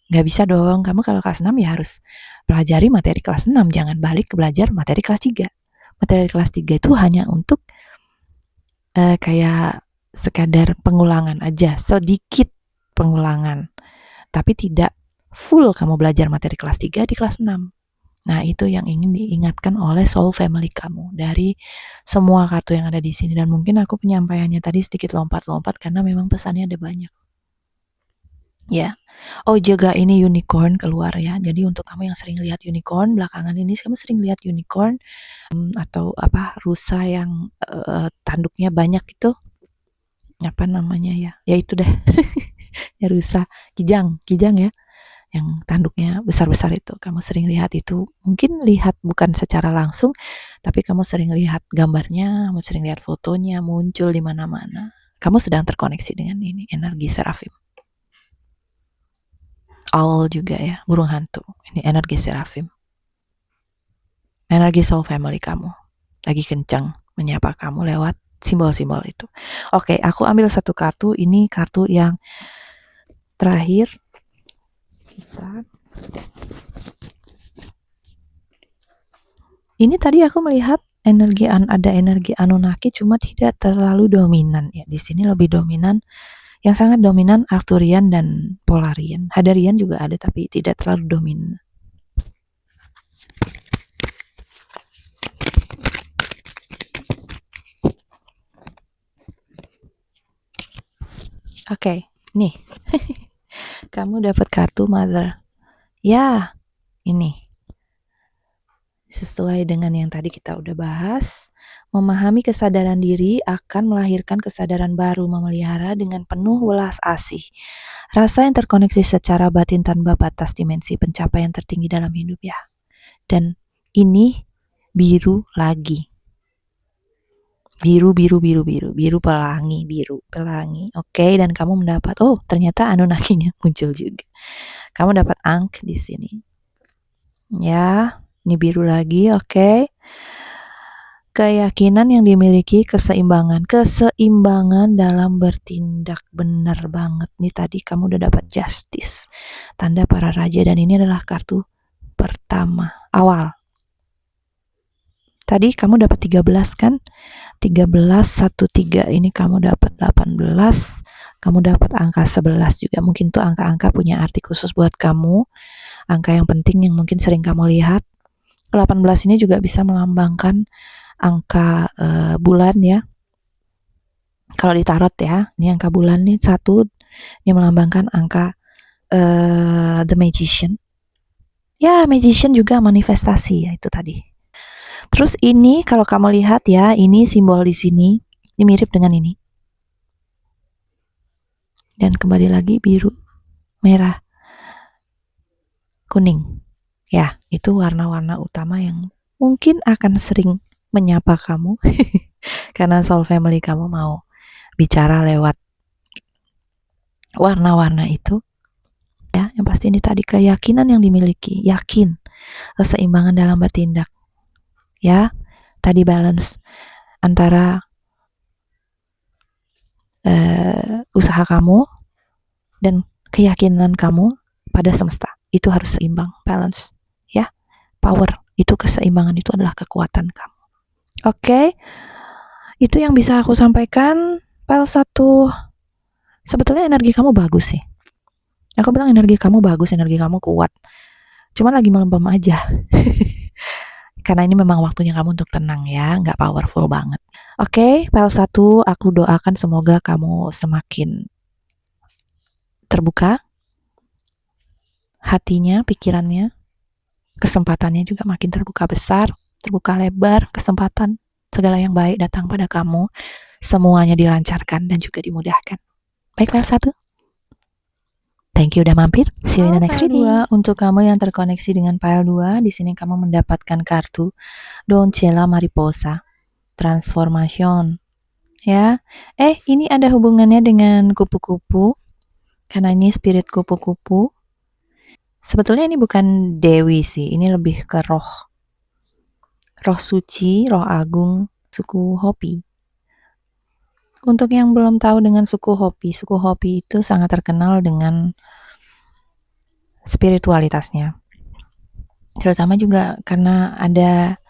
nggak bisa dong. Kamu kalau kelas 6 ya harus pelajari materi kelas 6, jangan balik ke belajar materi kelas 3. Materi kelas 3 itu hanya untuk kayak sekadar pengulangan aja, sedikit pengulangan. Tapi tidak full kamu belajar materi kelas 3 di kelas 6. Nah, itu yang ingin diingatkan oleh soul family kamu dari semua kartu yang ada di sini. Dan mungkin aku penyampaiannya tadi sedikit lompat-lompat karena memang pesannya ada banyak. Ya. Oh, jaga ini unicorn keluar ya. Jadi untuk kamu yang sering lihat unicorn belakangan ini, kamu sering lihat unicorn atau rusa yang tanduknya banyak itu, apa namanya ya? Ya itu deh. Ya rusa, kijang ya. Yang tanduknya besar-besar itu, kamu sering lihat itu. Mungkin lihat bukan secara langsung, tapi kamu sering lihat gambarnya, kamu sering lihat fotonya muncul di mana-mana. Kamu sedang terkoneksi dengan ini, energi serafim. Owl juga ya, burung hantu. Ini energi serafim. Energi soul family kamu lagi kencang menyapa kamu lewat simbol-simbol itu. Oke, aku ambil satu kartu. Ini kartu yang terakhir. Ini tadi aku melihat ada energi Anunnaki, cuma tidak terlalu dominan ya. Di sini lebih dominan, yang sangat dominan Arthurian dan Polarian. Hadarian juga ada tapi tidak terlalu dominan. Oke, nih. Kamu dapat kartu Mother. Ya, ini. Sesuai dengan yang tadi kita udah bahas, memahami kesadaran diri akan melahirkan kesadaran baru, memelihara dengan penuh welas asih. Rasa yang terkoneksi secara batin tanpa batas dimensi pencapaian tertinggi dalam hidup ya. Dan ini biru lagi. Biru pelangi. Oke, dan kamu mendapat, ternyata Anunnakinya muncul juga. Kamu dapat angk di sini. Ya, ini biru lagi, oke. Keyakinan yang dimiliki, keseimbangan dalam bertindak, benar banget. Nih tadi kamu udah dapat justice, tanda para raja, dan ini adalah kartu pertama, awal. Tadi kamu dapat 13 kan? 13, 13, ini kamu dapat 18, kamu dapat angka 11 juga. Mungkin tuh angka-angka punya arti khusus buat kamu, angka yang penting yang mungkin sering kamu lihat. 18 ini juga bisa melambangkan angka bulan ya. Kalau di tarot ya, ini angka bulan nih 1, ini melambangkan angka the magician. Ya, magician juga manifestasi ya, itu tadi. Terus ini kalau kamu lihat ya, ini simbol di sini, ini mirip dengan ini. Dan kembali lagi biru, merah, kuning. Ya, itu warna-warna utama yang mungkin akan sering menyapa kamu. Karena soul family kamu mau bicara lewat warna-warna itu. Ya, yang pasti ini tadi keyakinan yang dimiliki, yakin, keseimbangan dalam bertindak. Ya, tadi balance antara usaha kamu dan keyakinan kamu pada semesta. Itu harus seimbang, balance. Ya, power, itu keseimbangan itu adalah kekuatan kamu. Oke, itu yang bisa aku sampaikan. File 1, sebetulnya energi kamu bagus sih. Aku bilang energi kamu bagus, energi kamu kuat. Cuma lagi melempem aja. Karena ini memang waktunya kamu untuk tenang ya, nggak powerful banget. Oke, file 1, aku doakan semoga kamu semakin terbuka hatinya, pikirannya, kesempatannya juga makin terbuka besar, terbuka lebar, kesempatan, segala yang baik datang pada kamu, semuanya dilancarkan dan juga dimudahkan. Baik, file 1. Thank Thank you udah mampir. See you in the next File reading. 2, untuk kamu yang terkoneksi dengan file 2, di sini kamu mendapatkan kartu Doncella Mariposa, transformation. Ya. Ini ada hubungannya dengan kupu-kupu. Karena ini spirit kupu-kupu. Sebetulnya ini bukan dewi sih, ini lebih ke roh. Roh suci, roh agung, suku Hopi. Untuk yang belum tahu dengan suku Hopi itu sangat terkenal dengan spiritualitasnya. Terutama juga karena ada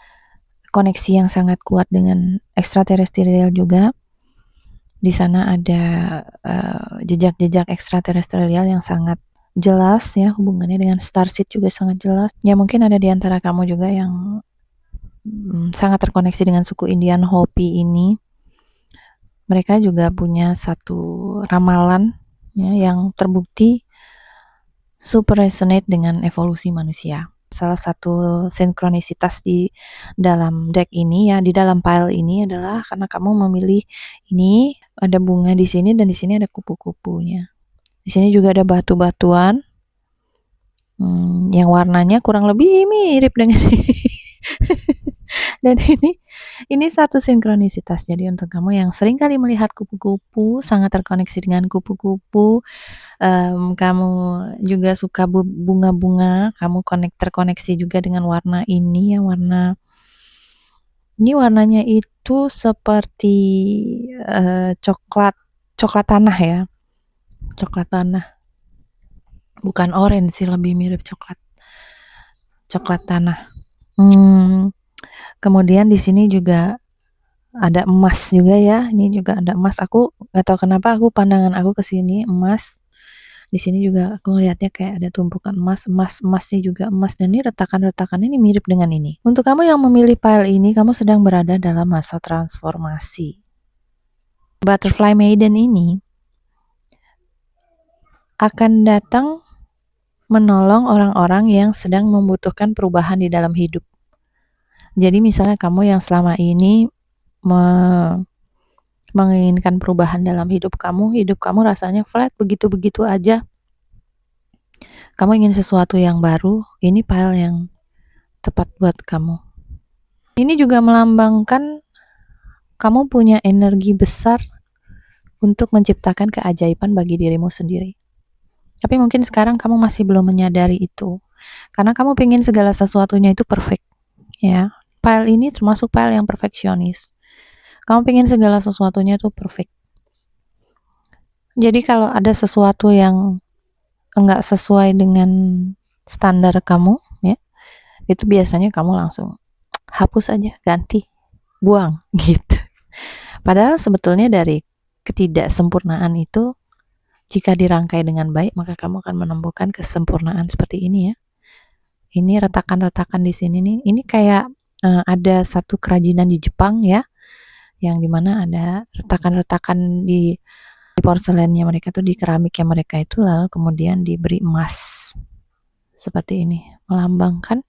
koneksi yang sangat kuat dengan ekstraterestrial juga. Di sana ada jejak-jejak ekstraterestrial yang sangat jelas ya, hubungannya dengan starseed juga sangat jelas. Ya mungkin ada di antara kamu juga yang sangat terkoneksi dengan suku Indian Hopi ini. Mereka juga punya satu ramalan ya, yang terbukti super resonate dengan evolusi manusia. Salah satu sinkronisitas di dalam deck ini ya, di dalam pile ini adalah karena kamu memilih ini, ada bunga di sini dan di sini ada kupu-kupunya. Di sini juga ada batu-batuan yang warnanya kurang lebih mirip dengan ini. Dan ini satu sinkronisitas. Jadi untuk kamu yang sering kali melihat kupu-kupu, sangat terkoneksi dengan kupu-kupu, kamu juga suka bunga-bunga, kamu terkoneksi juga dengan warna ini ya, warnanya itu seperti coklat tanah ya, coklat tanah, bukan orange sih, lebih mirip coklat tanah. Kemudian di sini juga ada emas juga ya, ini juga ada emas. Aku nggak tahu kenapa pandangan aku ke sini emas. Di sini juga aku ngelihatnya kayak ada tumpukan emasnya juga emas, dan ini retakan-retakan ini mirip dengan ini. Untuk kamu yang memilih pile ini, kamu sedang berada dalam masa transformasi. Butterfly Maiden ini akan datang menolong orang-orang yang sedang membutuhkan perubahan di dalam hidup. Jadi misalnya kamu yang selama ini menginginkan perubahan dalam hidup kamu rasanya flat, begitu-begitu aja. Kamu ingin sesuatu yang baru, ini pile yang tepat buat kamu. Ini juga melambangkan kamu punya energi besar untuk menciptakan keajaiban bagi dirimu sendiri. Tapi mungkin sekarang kamu masih belum menyadari itu, karena kamu pengen segala sesuatunya itu perfect. Ya, pile ini termasuk pile yang perfeksionis. Kamu pengen segala sesuatunya itu perfect. Jadi kalau ada sesuatu yang enggak sesuai dengan standar kamu, ya, itu biasanya kamu langsung hapus aja, ganti, buang, gitu. Padahal sebetulnya dari ketidaksempurnaan itu, jika dirangkai dengan baik, maka kamu akan menemukan kesempurnaan seperti ini ya. Ini retakan-retakan di sini nih, ini kayak ada satu kerajinan di Jepang ya, yang dimana ada retakan-retakan di porselennya mereka tuh, di keramiknya mereka itu, lalu kemudian diberi emas seperti ini, melambangkan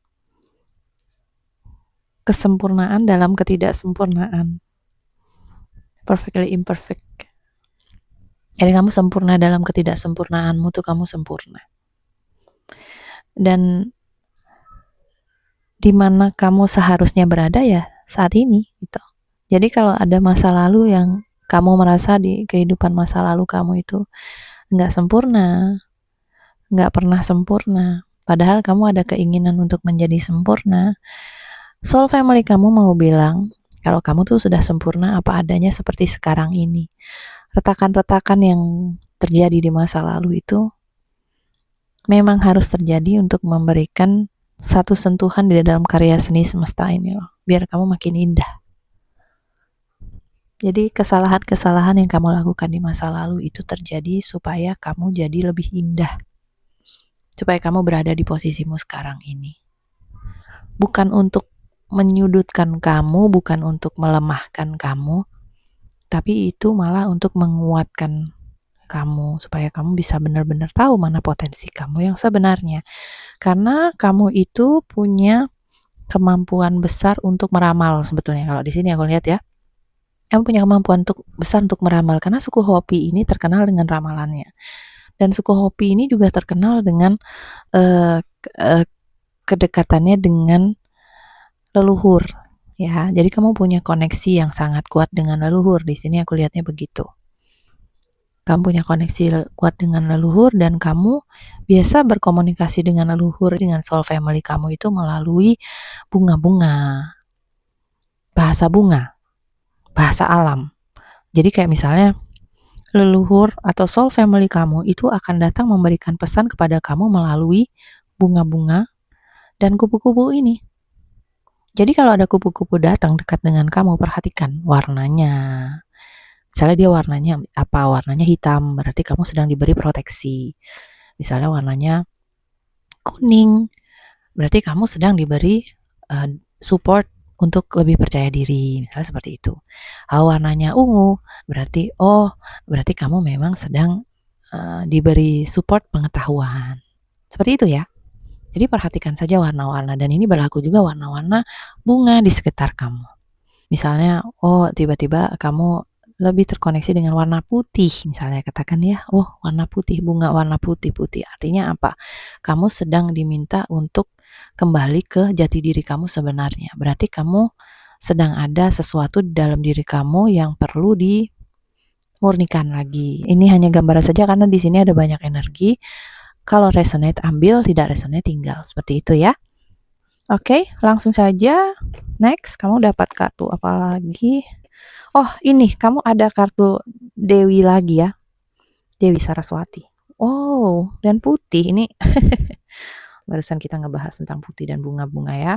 kesempurnaan dalam ketidaksempurnaan, perfectly imperfect. Jadi kamu sempurna dalam ketidaksempurnaanmu tuh, kamu sempurna. Dan di mana kamu seharusnya berada ya saat ini gitu. Jadi kalau ada masa lalu yang kamu merasa di kehidupan masa lalu kamu itu nggak sempurna, nggak pernah sempurna, padahal kamu ada keinginan untuk menjadi sempurna, soul family kamu mau bilang kalau kamu tuh sudah sempurna apa adanya seperti sekarang ini. Retakan-retakan yang terjadi di masa lalu itu memang harus terjadi untuk memberikan satu sentuhan di dalam karya seni semesta ini loh, biar kamu makin indah. Jadi kesalahan-kesalahan yang kamu lakukan di masa lalu itu terjadi supaya kamu jadi lebih indah, supaya kamu berada di posisimu sekarang ini. Bukan untuk menyudutkan kamu, bukan untuk melemahkan kamu, tapi itu malah untuk menguatkan kamu, supaya kamu bisa benar-benar tahu mana potensi kamu yang sebenarnya. Karena kamu itu punya kemampuan besar untuk meramal sebetulnya. Kalau di sini aku lihat ya, kamu punya kemampuan besar untuk meramal, karena suku Hopi ini terkenal dengan ramalannya. Dan suku Hopi ini juga terkenal dengan kedekatannya dengan leluhur, ya. Jadi kamu punya koneksi yang sangat kuat dengan leluhur. Di sini aku lihatnya begitu. Kamu punya koneksi kuat dengan leluhur dan kamu biasa berkomunikasi dengan leluhur, dengan soul family kamu itu melalui bunga-bunga, bahasa bunga, bahasa alam. Jadi kayak misalnya leluhur atau soul family kamu itu akan datang memberikan pesan kepada kamu melalui bunga-bunga dan kupu-kupu ini. Jadi kalau ada kupu-kupu datang dekat dengan kamu, perhatikan warnanya. Misalnya dia warnanya apa? Warnanya hitam, berarti kamu sedang diberi proteksi. Misalnya warnanya kuning, berarti kamu sedang diberi support untuk lebih percaya diri, misalnya seperti itu. Warnanya ungu, berarti kamu memang sedang diberi support pengetahuan. Seperti itu ya. Jadi perhatikan saja warna-warna, dan ini berlaku juga warna-warna bunga di sekitar kamu. Misalnya, tiba-tiba kamu lebih terkoneksi dengan warna putih, misalnya katakan ya, warna putih, bunga warna putih-putih. Artinya apa? Kamu sedang diminta untuk kembali ke jati diri kamu sebenarnya. Berarti kamu sedang ada sesuatu di dalam diri kamu yang perlu dimurnikan lagi. Ini hanya gambaran saja karena di sini ada banyak energi. Kalau resonate ambil, tidak resonate tinggal. Seperti itu ya. Oke, langsung saja. Next, kamu dapat kartu apa lagi? Ini kamu ada kartu Dewi lagi ya. Dewi Saraswati. Dan putih ini. Barusan kita ngebahas tentang putih dan bunga-bunga ya.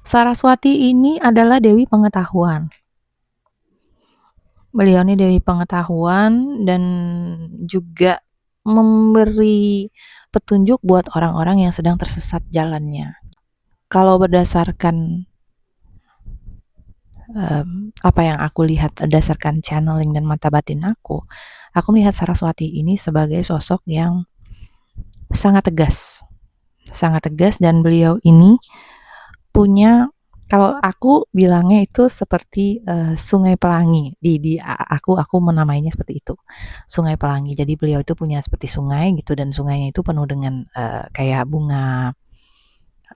Saraswati ini adalah Dewi Pengetahuan. Beliau ini Dewi Pengetahuan dan juga memberi petunjuk buat orang-orang yang sedang tersesat jalannya. Kalau berdasarkan apa yang aku lihat berdasarkan channeling dan mata batin aku melihat Saraswati ini sebagai sosok yang sangat tegas dan beliau ini punya, kalau aku bilangnya itu seperti sungai pelangi. Aku menamainya seperti itu, sungai pelangi. Jadi beliau itu punya seperti sungai gitu, dan sungainya itu penuh dengan kayak bunga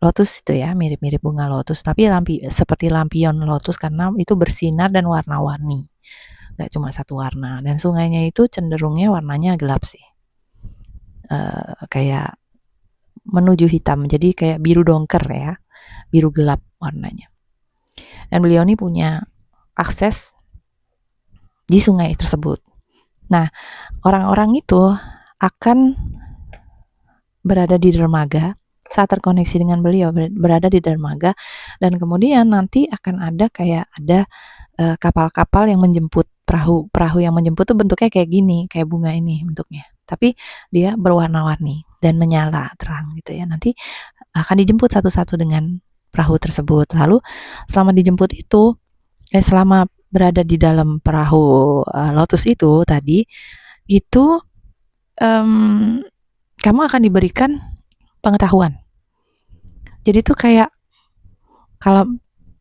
lotus itu ya, mirip-mirip bunga lotus, tapi seperti lampion lotus karena itu bersinar dan warna-warni, nggak cuma satu warna. Dan sungainya itu cenderungnya warnanya gelap sih, kayak menuju hitam, jadi kayak biru dongker ya, biru gelap warnanya. Dan beliau ini punya akses di sungai tersebut. Nah, orang-orang itu akan berada di dermaga saat terkoneksi dengan beliau, berada di dermaga, dan kemudian nanti akan ada kapal-kapal yang menjemput, perahu yang menjemput tuh bentuknya kayak gini, kayak bunga ini bentuknya, tapi dia berwarna-warni dan menyala terang gitu ya. Nanti akan dijemput satu-satu dengan perahu tersebut. Lalu selama dijemput itu, selama berada di dalam perahu lotus itu tadi, itu kamu akan diberikan pengetahuan. Jadi tuh kayak, kalau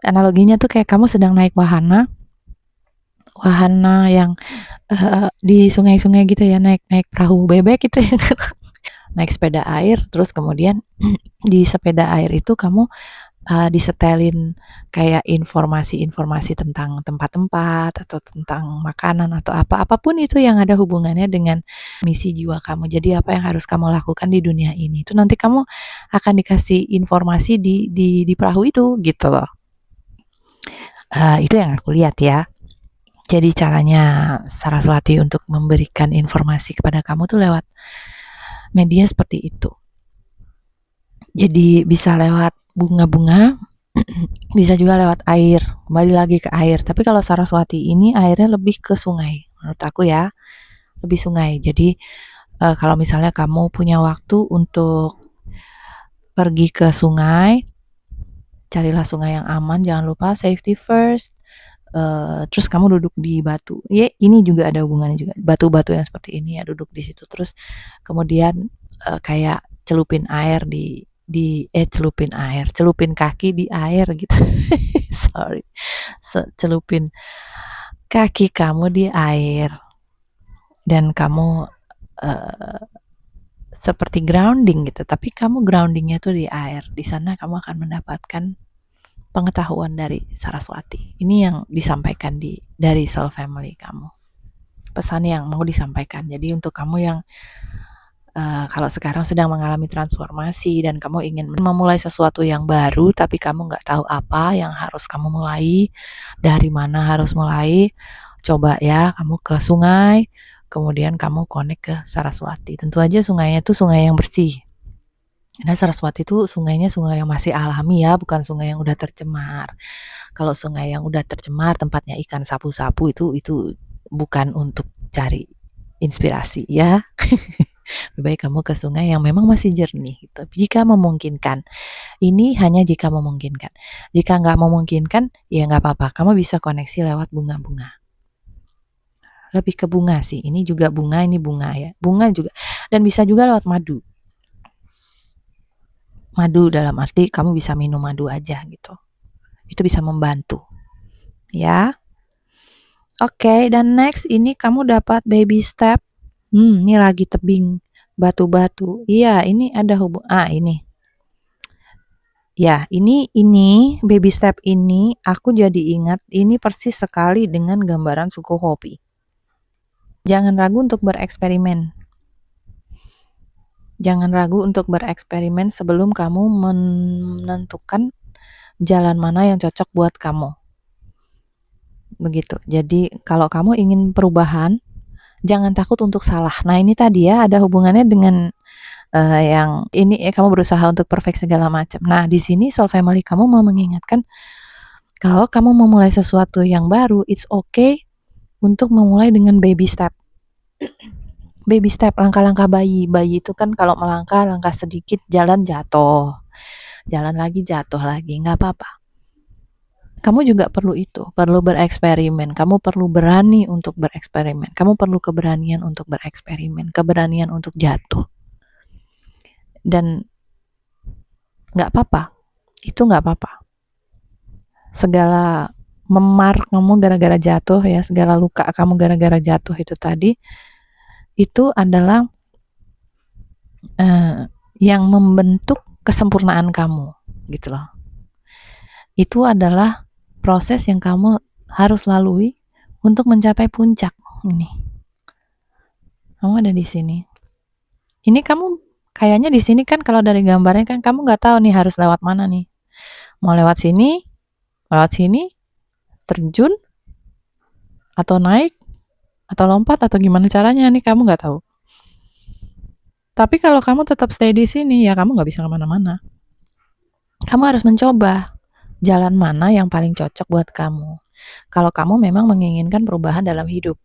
analoginya tuh kayak kamu sedang naik wahana yang di sungai-sungai gitu ya, naik perahu bebek gitu ya. Naik sepeda air, terus kemudian di sepeda air itu kamu disetelin kayak informasi-informasi tentang tempat-tempat atau tentang makanan atau apapun itu yang ada hubungannya dengan misi jiwa kamu. Jadi apa yang harus kamu lakukan di dunia ini, itu nanti kamu akan dikasih informasi di perahu itu gitu loh. Itu yang aku lihat ya. Jadi caranya Saraswati untuk memberikan informasi kepada kamu tuh lewat media seperti itu. Jadi bisa lewat bunga-bunga, bisa juga lewat air, kembali lagi ke air. Tapi kalau Saraswati ini airnya lebih ke sungai, menurut aku ya, lebih sungai. Jadi kalau misalnya kamu punya waktu untuk pergi ke sungai, carilah sungai yang aman, jangan lupa safety first. Terus kamu duduk di batu. Ya, ini juga ada hubungannya juga. Batu-batu yang seperti ini ya, duduk di situ. Terus kemudian kayak celupin kaki di air gitu. Sorry. Celupin kaki kamu di air. dan kamu seperti grounding gitu, tapi kamu groundingnya tuh di air. Di sana kamu akan mendapatkan pengetahuan dari Saraswati. Ini yang disampaikan dari soul family kamu. Pesan yang mau disampaikan. Jadi untuk kamu yang kalau sekarang sedang mengalami transformasi dan kamu ingin memulai sesuatu yang baru, tapi kamu nggak tahu apa yang harus kamu mulai, dari mana harus mulai, coba ya kamu ke sungai, kemudian kamu connect ke Saraswati. Tentu aja sungainya itu sungai yang bersih. Nah, Saraswati itu sungainya sungai yang masih alami ya, bukan sungai yang udah tercemar. Kalau sungai yang udah tercemar, tempatnya ikan sapu-sapu itu bukan untuk cari inspirasi ya. Lebih baik kamu ke sungai yang memang masih jernih gitu. Jika memungkinkan. Ini hanya jika memungkinkan. Jika nggak memungkinkan, ya nggak apa-apa. Kamu bisa koneksi lewat bunga-bunga. Lebih ke bunga sih. Ini juga bunga, ini bunga ya. Bunga juga. Dan bisa juga lewat madu. Madu dalam arti kamu bisa minum madu aja gitu. Itu bisa membantu. Ya. Oke, dan next ini kamu dapat baby step. Ini lagi tebing batu-batu. Iya, ini ada ini. Ya, ini baby step ini aku jadi ingat ini persis sekali dengan gambaran suku Hopi. Jangan ragu untuk bereksperimen. Jangan ragu untuk bereksperimen sebelum kamu menentukan jalan mana yang cocok buat kamu. Begitu. Jadi kalau kamu ingin perubahan, jangan takut untuk salah. Nah, ini tadi ya ada hubungannya dengan yang ini kamu berusaha untuk perfect segala macam. Nah, di sini soul family kamu mau mengingatkan kalau kamu memulai sesuatu yang baru, it's okay untuk memulai dengan baby step. Baby step, langkah-langkah bayi. Bayi itu kan kalau melangkah, langkah sedikit, jalan jatuh. Jalan lagi, jatuh lagi. Nggak apa-apa. Kamu juga perlu itu, perlu bereksperimen. Kamu perlu berani untuk bereksperimen. Kamu perlu keberanian untuk bereksperimen. Keberanian untuk jatuh. Dan nggak apa-apa. Itu nggak apa-apa. Segala memar kamu gara-gara jatuh ya, segala luka kamu gara-gara jatuh itu tadi, itu adalah yang membentuk kesempurnaan kamu gitu loh. Itu adalah proses yang kamu harus lalui untuk mencapai puncak ini. Kamu ada di sini. Ini kamu kayaknya di sini kan kalau dari gambarnya kan kamu nggak tahu nih harus lewat mana nih. Mau lewat sini, terjun, atau naik, atau lompat, atau gimana caranya nih kamu nggak tahu. Tapi kalau kamu tetap stay di sini, ya kamu nggak bisa kemana-mana. Kamu harus mencoba jalan mana yang paling cocok buat kamu. Kalau kamu memang menginginkan perubahan dalam hidup.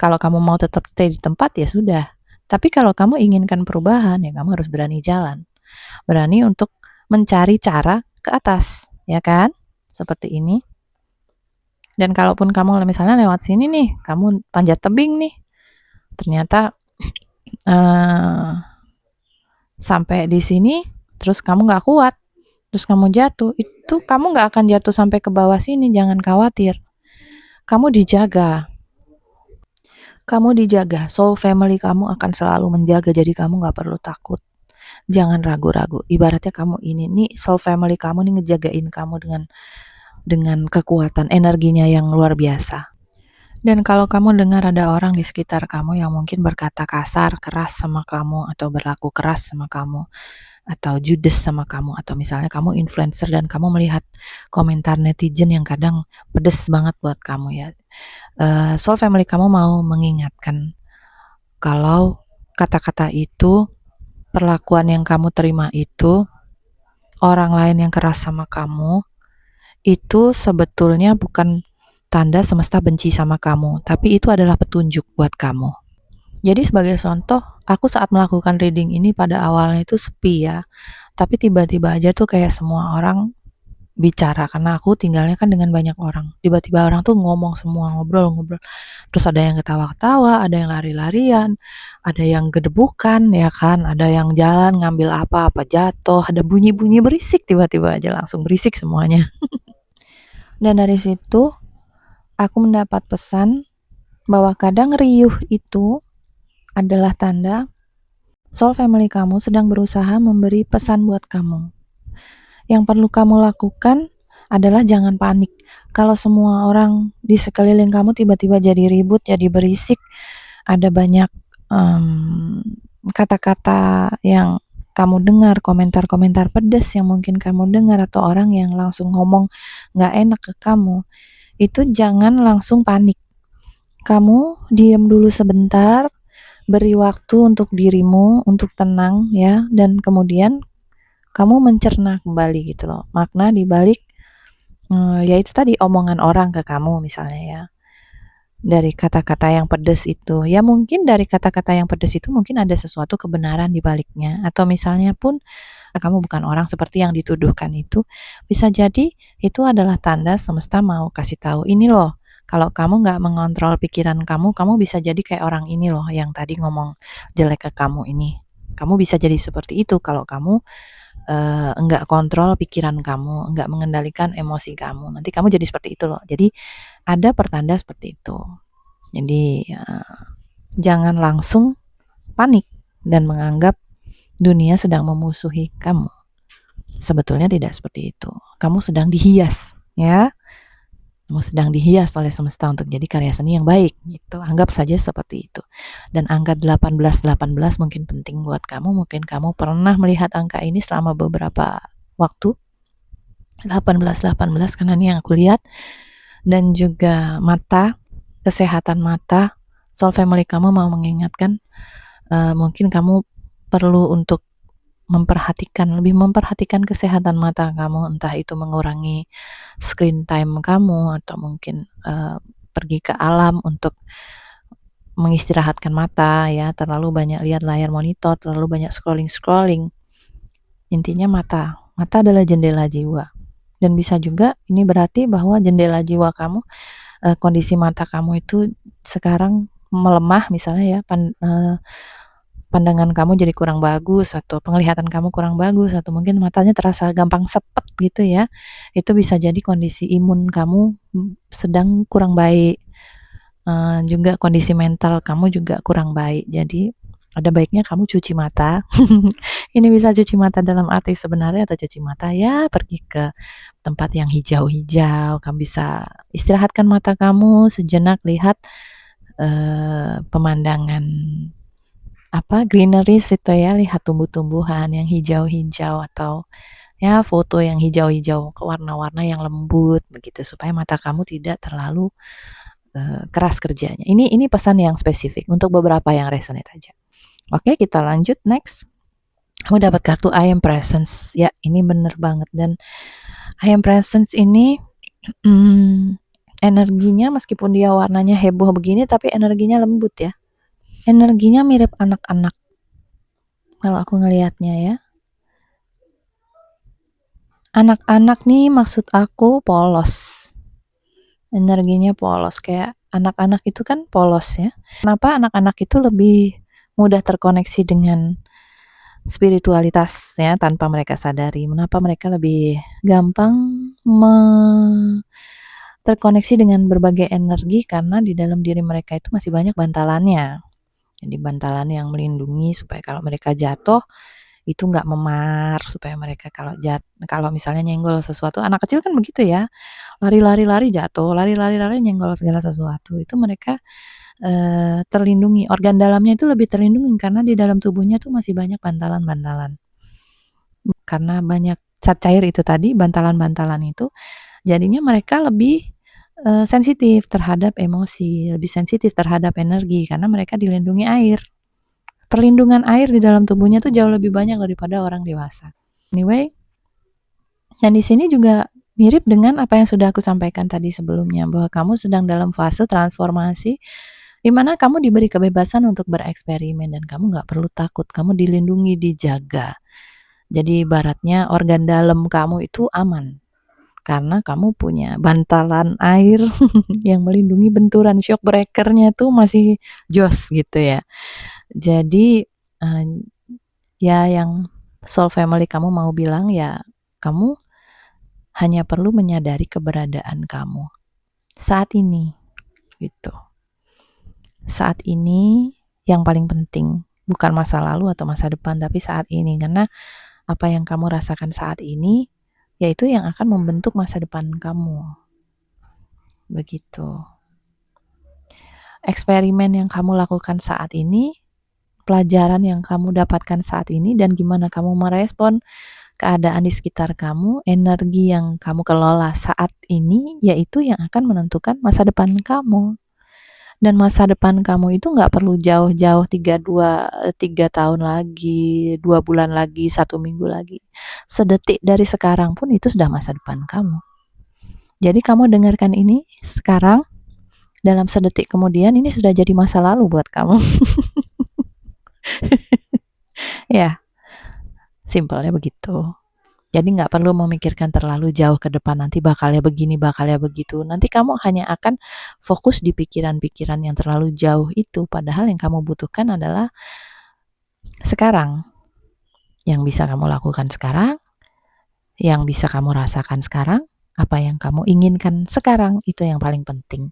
Kalau kamu mau tetap stay di tempat, ya sudah. Tapi kalau kamu inginkan perubahan, ya kamu harus berani jalan. Berani untuk mencari cara ke atas, ya kan? Seperti ini. Dan kalaupun kamu misalnya lewat sini nih, kamu panjat tebing nih, ternyata sampai di sini, terus kamu nggak kuat, terus kamu jatuh, itu kamu nggak akan jatuh sampai ke bawah sini, jangan khawatir. Kamu dijaga. Kamu dijaga, soul family kamu akan selalu menjaga, jadi kamu nggak perlu takut. Jangan ragu-ragu. Ibaratnya kamu nih soul family kamu nih ngejagain kamu dengan kekuatan energinya yang luar biasa. Dan kalau kamu dengar ada orang di sekitar kamu yang mungkin berkata kasar, keras sama kamu, atau berlaku keras sama kamu, atau judes sama kamu, atau misalnya kamu influencer dan kamu melihat komentar netizen yang kadang pedes banget buat kamu ya. Soul family kamu mau mengingatkan kalau kata-kata itu, perlakuan yang kamu terima itu, orang lain yang keras sama kamu, itu sebetulnya bukan tanda semesta benci sama kamu, tapi itu adalah petunjuk buat kamu. Jadi sebagai contoh, aku saat melakukan reading ini pada awalnya itu sepi ya, tapi tiba-tiba aja tuh kayak semua orang bicara, karena aku tinggalnya kan dengan banyak orang. Tiba-tiba orang tuh ngomong semua, ngobrol-ngobrol. Terus ada yang ketawa-ketawa, ada yang lari-larian, ada yang gedebukan ya kan, ada yang jalan ngambil apa-apa jatuh, ada bunyi-bunyi berisik tiba-tiba aja langsung berisik semuanya. Dan dari situ aku mendapat pesan bahwa kadang riuh itu adalah tanda soul family kamu sedang berusaha memberi pesan buat kamu. Yang perlu kamu lakukan adalah jangan panik. Kalau semua orang di sekeliling kamu tiba-tiba jadi ribut, jadi berisik, ada banyak kata-kata yang kamu dengar, komentar-komentar pedas yang mungkin kamu dengar, atau orang yang langsung ngomong gak enak ke kamu, itu jangan langsung panik. Kamu diam dulu sebentar, beri waktu untuk dirimu untuk tenang ya, dan kemudian kamu mencerna kembali gitu loh makna di balik ya itu tadi omongan orang ke kamu misalnya ya, dari kata-kata yang pedas itu ya, mungkin dari kata-kata yang pedas itu mungkin ada sesuatu kebenaran di baliknya, atau misalnya pun kamu bukan orang seperti yang dituduhkan itu, bisa jadi itu adalah tanda semesta mau kasih tahu ini loh, kalau kamu nggak mengontrol pikiran kamu, kamu bisa jadi kayak orang ini loh yang tadi ngomong jelek ke kamu ini. Kamu bisa jadi seperti itu kalau kamu enggak kontrol pikiran kamu, enggak mengendalikan emosi kamu. Nanti kamu jadi seperti itu loh. Jadi ada pertanda seperti itu. Jadi jangan langsung panik dan menganggap dunia sedang memusuhi kamu. Sebetulnya tidak seperti itu. Kamu sedang dihias, ya. Kamu sedang dihias oleh semesta untuk jadi karya seni yang baik gitu. Anggap saja seperti itu. Dan angka 1818 mungkin penting buat kamu. Mungkin kamu pernah melihat angka ini selama beberapa waktu. 1818 karena ini yang aku lihat. Dan juga mata, kesehatan mata. Soul family kamu mau mengingatkan mungkin kamu perlu untuk lebih memperhatikan kesehatan mata kamu, entah itu mengurangi screen time kamu, atau mungkin pergi ke alam untuk mengistirahatkan mata ya, terlalu banyak lihat layar monitor, terlalu banyak scrolling. Intinya mata adalah jendela jiwa, dan bisa juga ini berarti bahwa jendela jiwa kamu, kondisi mata kamu itu sekarang melemah misalnya ya, pandangan kamu jadi kurang bagus, atau penglihatan kamu kurang bagus, atau mungkin matanya terasa gampang sepet gitu ya, itu bisa jadi kondisi imun kamu sedang kurang baik, juga kondisi mental kamu juga kurang baik. Jadi ada baiknya kamu cuci mata. Ini bisa cuci mata dalam arti sebenarnya, atau cuci mata ya pergi ke tempat yang hijau-hijau, kamu bisa istirahatkan mata kamu sejenak, lihat pemandangan greeneries itu ya, lihat tumbuh-tumbuhan yang hijau-hijau, atau ya foto yang hijau-hijau ke warna-warna yang lembut begitu, supaya mata kamu tidak terlalu keras kerjanya. Ini pesan yang spesifik untuk beberapa yang resonate aja. Oke, kita lanjut next. Kamu dapat kartu I am presence. Ya, ini bener banget. Dan I am presence ini energinya meskipun dia warnanya heboh begini, tapi energinya lembut ya. Energinya mirip anak-anak kalau aku ngelihatnya ya. Anak-anak nih maksud aku polos. Energinya polos, kayak anak-anak itu kan polos ya. Kenapa anak-anak itu lebih mudah terkoneksi dengan spiritualitas ya tanpa mereka sadari? Mengapa mereka lebih gampang terkoneksi dengan berbagai energi? Karena di dalam diri mereka itu masih banyak bantalannya. Jadi bantalan yang melindungi supaya kalau mereka jatuh itu nggak memar, supaya mereka kalau misalnya nyenggol sesuatu, anak kecil kan begitu ya, lari jatuh, lari nyenggol segala sesuatu, itu mereka terlindungi, organ dalamnya itu lebih terlindungi karena di dalam tubuhnya tuh masih banyak bantalan-bantalan, karena banyak zat cair itu tadi, bantalan-bantalan itu, jadinya mereka lebih sensitif terhadap emosi, lebih sensitif terhadap energi karena mereka dilindungi air. Perlindungan air di dalam tubuhnya tuh jauh lebih banyak daripada orang dewasa. Anyway, dan di sini juga mirip dengan apa yang sudah aku sampaikan tadi sebelumnya, bahwa kamu sedang dalam fase transformasi di mana kamu diberi kebebasan untuk bereksperimen dan kamu nggak perlu takut, kamu dilindungi, dijaga. Jadi ibaratnya organ dalam kamu itu aman karena kamu punya bantalan air yang melindungi, benturan shock breakernya tuh masih jos gitu ya. Jadi ya yang soul family kamu mau bilang ya, kamu hanya perlu menyadari keberadaan kamu saat ini gitu. saat ini yang paling penting, bukan masa lalu atau masa depan, tapi saat ini. Karena apa yang kamu rasakan saat ini, yaitu yang akan membentuk masa depan kamu. Begitu. Eksperimen yang kamu lakukan saat ini, pelajaran yang kamu dapatkan saat ini, dan gimana kamu merespon keadaan di sekitar kamu, energi yang kamu kelola saat ini, yaitu yang akan menentukan masa depan kamu. Dan masa depan kamu itu nggak perlu jauh-jauh 3 tahun lagi, 2 bulan lagi, 1 minggu lagi. Sedetik dari sekarang pun itu sudah masa depan kamu. Jadi kamu dengarkan ini sekarang, dalam sedetik kemudian ini sudah jadi masa lalu buat kamu. Ya, simpelnya begitu. Jadi nggak perlu memikirkan terlalu jauh ke depan, nanti bakalnya begini, bakalnya begitu. Nanti kamu hanya akan fokus di pikiran-pikiran yang terlalu jauh itu. Padahal yang kamu butuhkan adalah sekarang. Yang bisa kamu lakukan sekarang, yang bisa kamu rasakan sekarang, apa yang kamu inginkan sekarang, itu yang paling penting.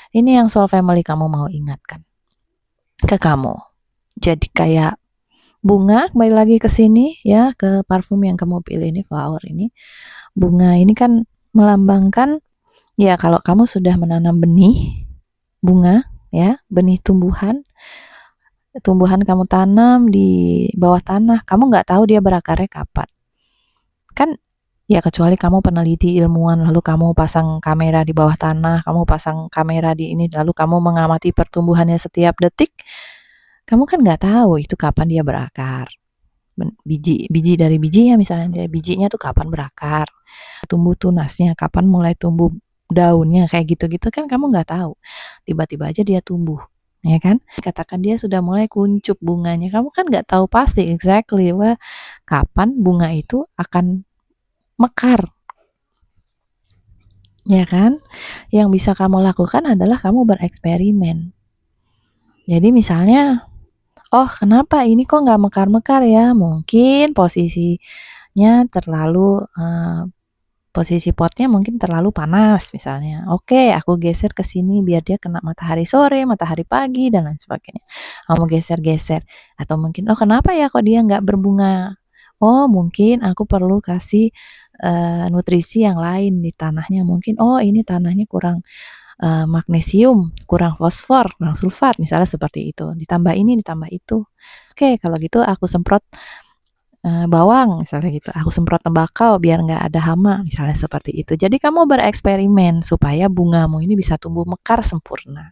Ini yang Soul Family kamu mau ingatkan ke kamu. Jadi kayak bunga, kembali lagi ke sini ya, ke parfum yang kamu pilih ini, flower ini. Bunga ini kan melambangkan ya kalau kamu sudah menanam benih bunga ya, benih tumbuhan kamu tanam di bawah tanah, kamu nggak tahu dia berakarnya kapan. Kan ya kecuali kamu peneliti ilmuwan, lalu kamu pasang kamera di bawah tanah, kamu pasang kamera di ini, lalu kamu mengamati pertumbuhannya setiap detik, kamu kan nggak tahu itu kapan dia berakar. Biji dari bijinya, misalnya dari bijinya tuh kapan berakar, tumbuh tunasnya, kapan mulai tumbuh daunnya, kayak gitu-gitu kan kamu nggak tahu. Tiba-tiba aja dia tumbuh, ya kan? Katakan dia sudah mulai kuncup bunganya, kamu kan nggak tahu pasti exactly kapan bunga itu akan mekar, ya kan? Yang bisa kamu lakukan adalah kamu bereksperimen. Jadi misalnya, oh kenapa ini kok nggak mekar-mekar ya? Mungkin posisinya terlalu posisi potnya mungkin terlalu panas misalnya. Oke, aku geser ke sini biar dia kena matahari sore, matahari pagi, dan lain sebagainya. Kamu geser-geser. Atau mungkin, oh kenapa ya kok dia nggak berbunga? Oh mungkin aku perlu kasih nutrisi yang lain di tanahnya. Mungkin, oh ini tanahnya kurang magnesium, kurang fosfor, kurang sulfat, misalnya seperti itu. Ditambah ini, ditambah itu. Oke, kalau gitu aku semprot bawang misalnya gitu, aku semprot tembakau biar nggak ada hama, misalnya seperti itu. Jadi kamu bereksperimen supaya bungamu ini bisa tumbuh mekar sempurna,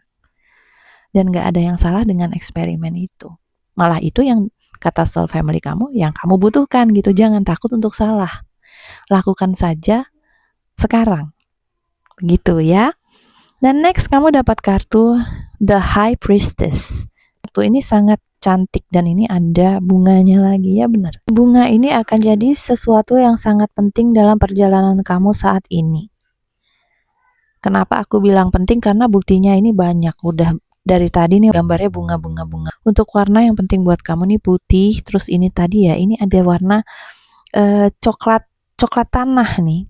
dan nggak ada yang salah dengan eksperimen itu. Malah itu yang kata Soul Family kamu yang kamu butuhkan gitu. Jangan takut untuk salah, lakukan saja sekarang, gitu ya. Dan next kamu dapat kartu The High Priestess. Kartu ini sangat cantik dan ini ada bunganya lagi, ya benar. Bunga ini akan jadi sesuatu yang sangat penting dalam perjalanan kamu saat ini. Kenapa aku bilang penting? Karena buktinya ini banyak. Udah dari tadi nih gambarnya bunga-bunga. Untuk warna yang penting buat kamu nih putih. Terus ini tadi ya, ini ada warna coklat tanah nih.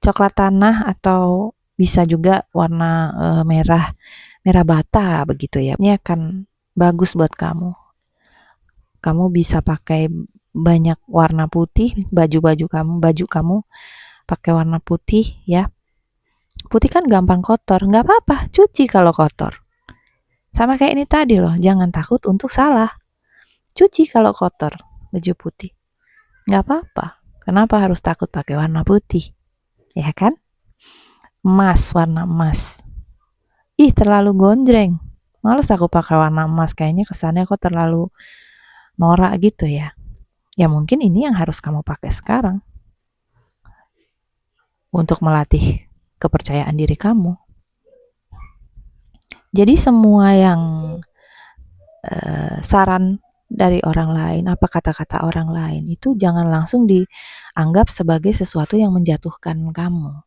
Coklat tanah atau bisa juga warna merah bata begitu ya. Ini akan bagus buat kamu. Kamu bisa pakai banyak warna putih, baju kamu pakai warna putih ya. Putih kan gampang kotor, nggak apa-apa, cuci kalau kotor. Sama kayak ini tadi loh, jangan takut untuk salah. Cuci kalau kotor baju putih, nggak apa-apa. Kenapa harus takut pakai warna putih? Ya kan? Emas, warna emas. Ih, terlalu gonjreng. Males aku pakai warna emas, kayaknya kesannya kok terlalu norak gitu ya. Ya mungkin ini yang harus kamu pakai sekarang untuk melatih kepercayaan diri kamu. Jadi semua yang saran dari orang lain, apa kata-kata orang lain, itu jangan langsung dianggap sebagai sesuatu yang menjatuhkan kamu.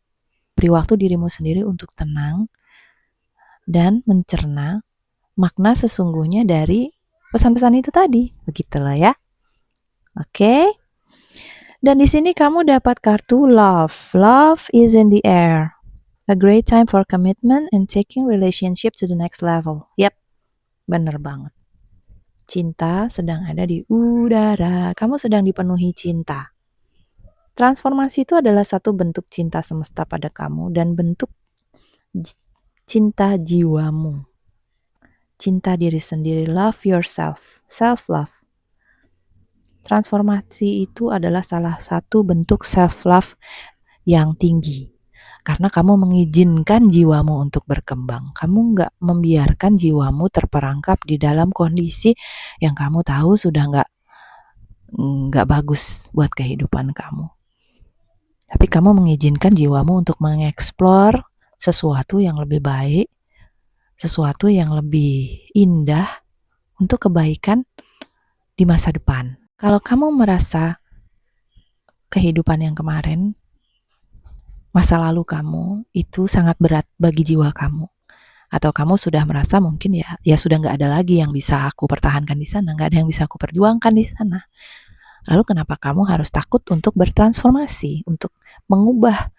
Beri waktu dirimu sendiri untuk tenang dan mencerna makna sesungguhnya dari pesan-pesan itu tadi. Begitulah ya. Oke. Dan di sini kamu dapat kartu love. Love is in the air. A great time for commitment and taking relationship to the next level. Yep. Bener banget. Cinta sedang ada di udara. Kamu sedang dipenuhi cinta. Transformasi itu adalah satu bentuk cinta semesta pada kamu dan bentuk cinta jiwamu. Cinta diri sendiri, love yourself, self-love. Transformasi itu adalah salah satu bentuk self-love yang tinggi. Karena kamu mengizinkan jiwamu untuk berkembang. Kamu nggak membiarkan jiwamu terperangkap di dalam kondisi yang kamu tahu sudah nggak bagus buat kehidupan kamu. Tapi kamu mengizinkan jiwamu untuk mengeksplor sesuatu yang lebih baik, sesuatu yang lebih indah untuk kebaikan di masa depan. Kalau kamu merasa kehidupan yang kemarin, masa lalu kamu itu sangat berat bagi jiwa kamu, atau kamu sudah merasa mungkin ya sudah nggak ada lagi yang bisa aku pertahankan di sana, nggak ada yang bisa aku perjuangkan di sana. Lalu kenapa kamu harus takut untuk bertransformasi, untuk mengubah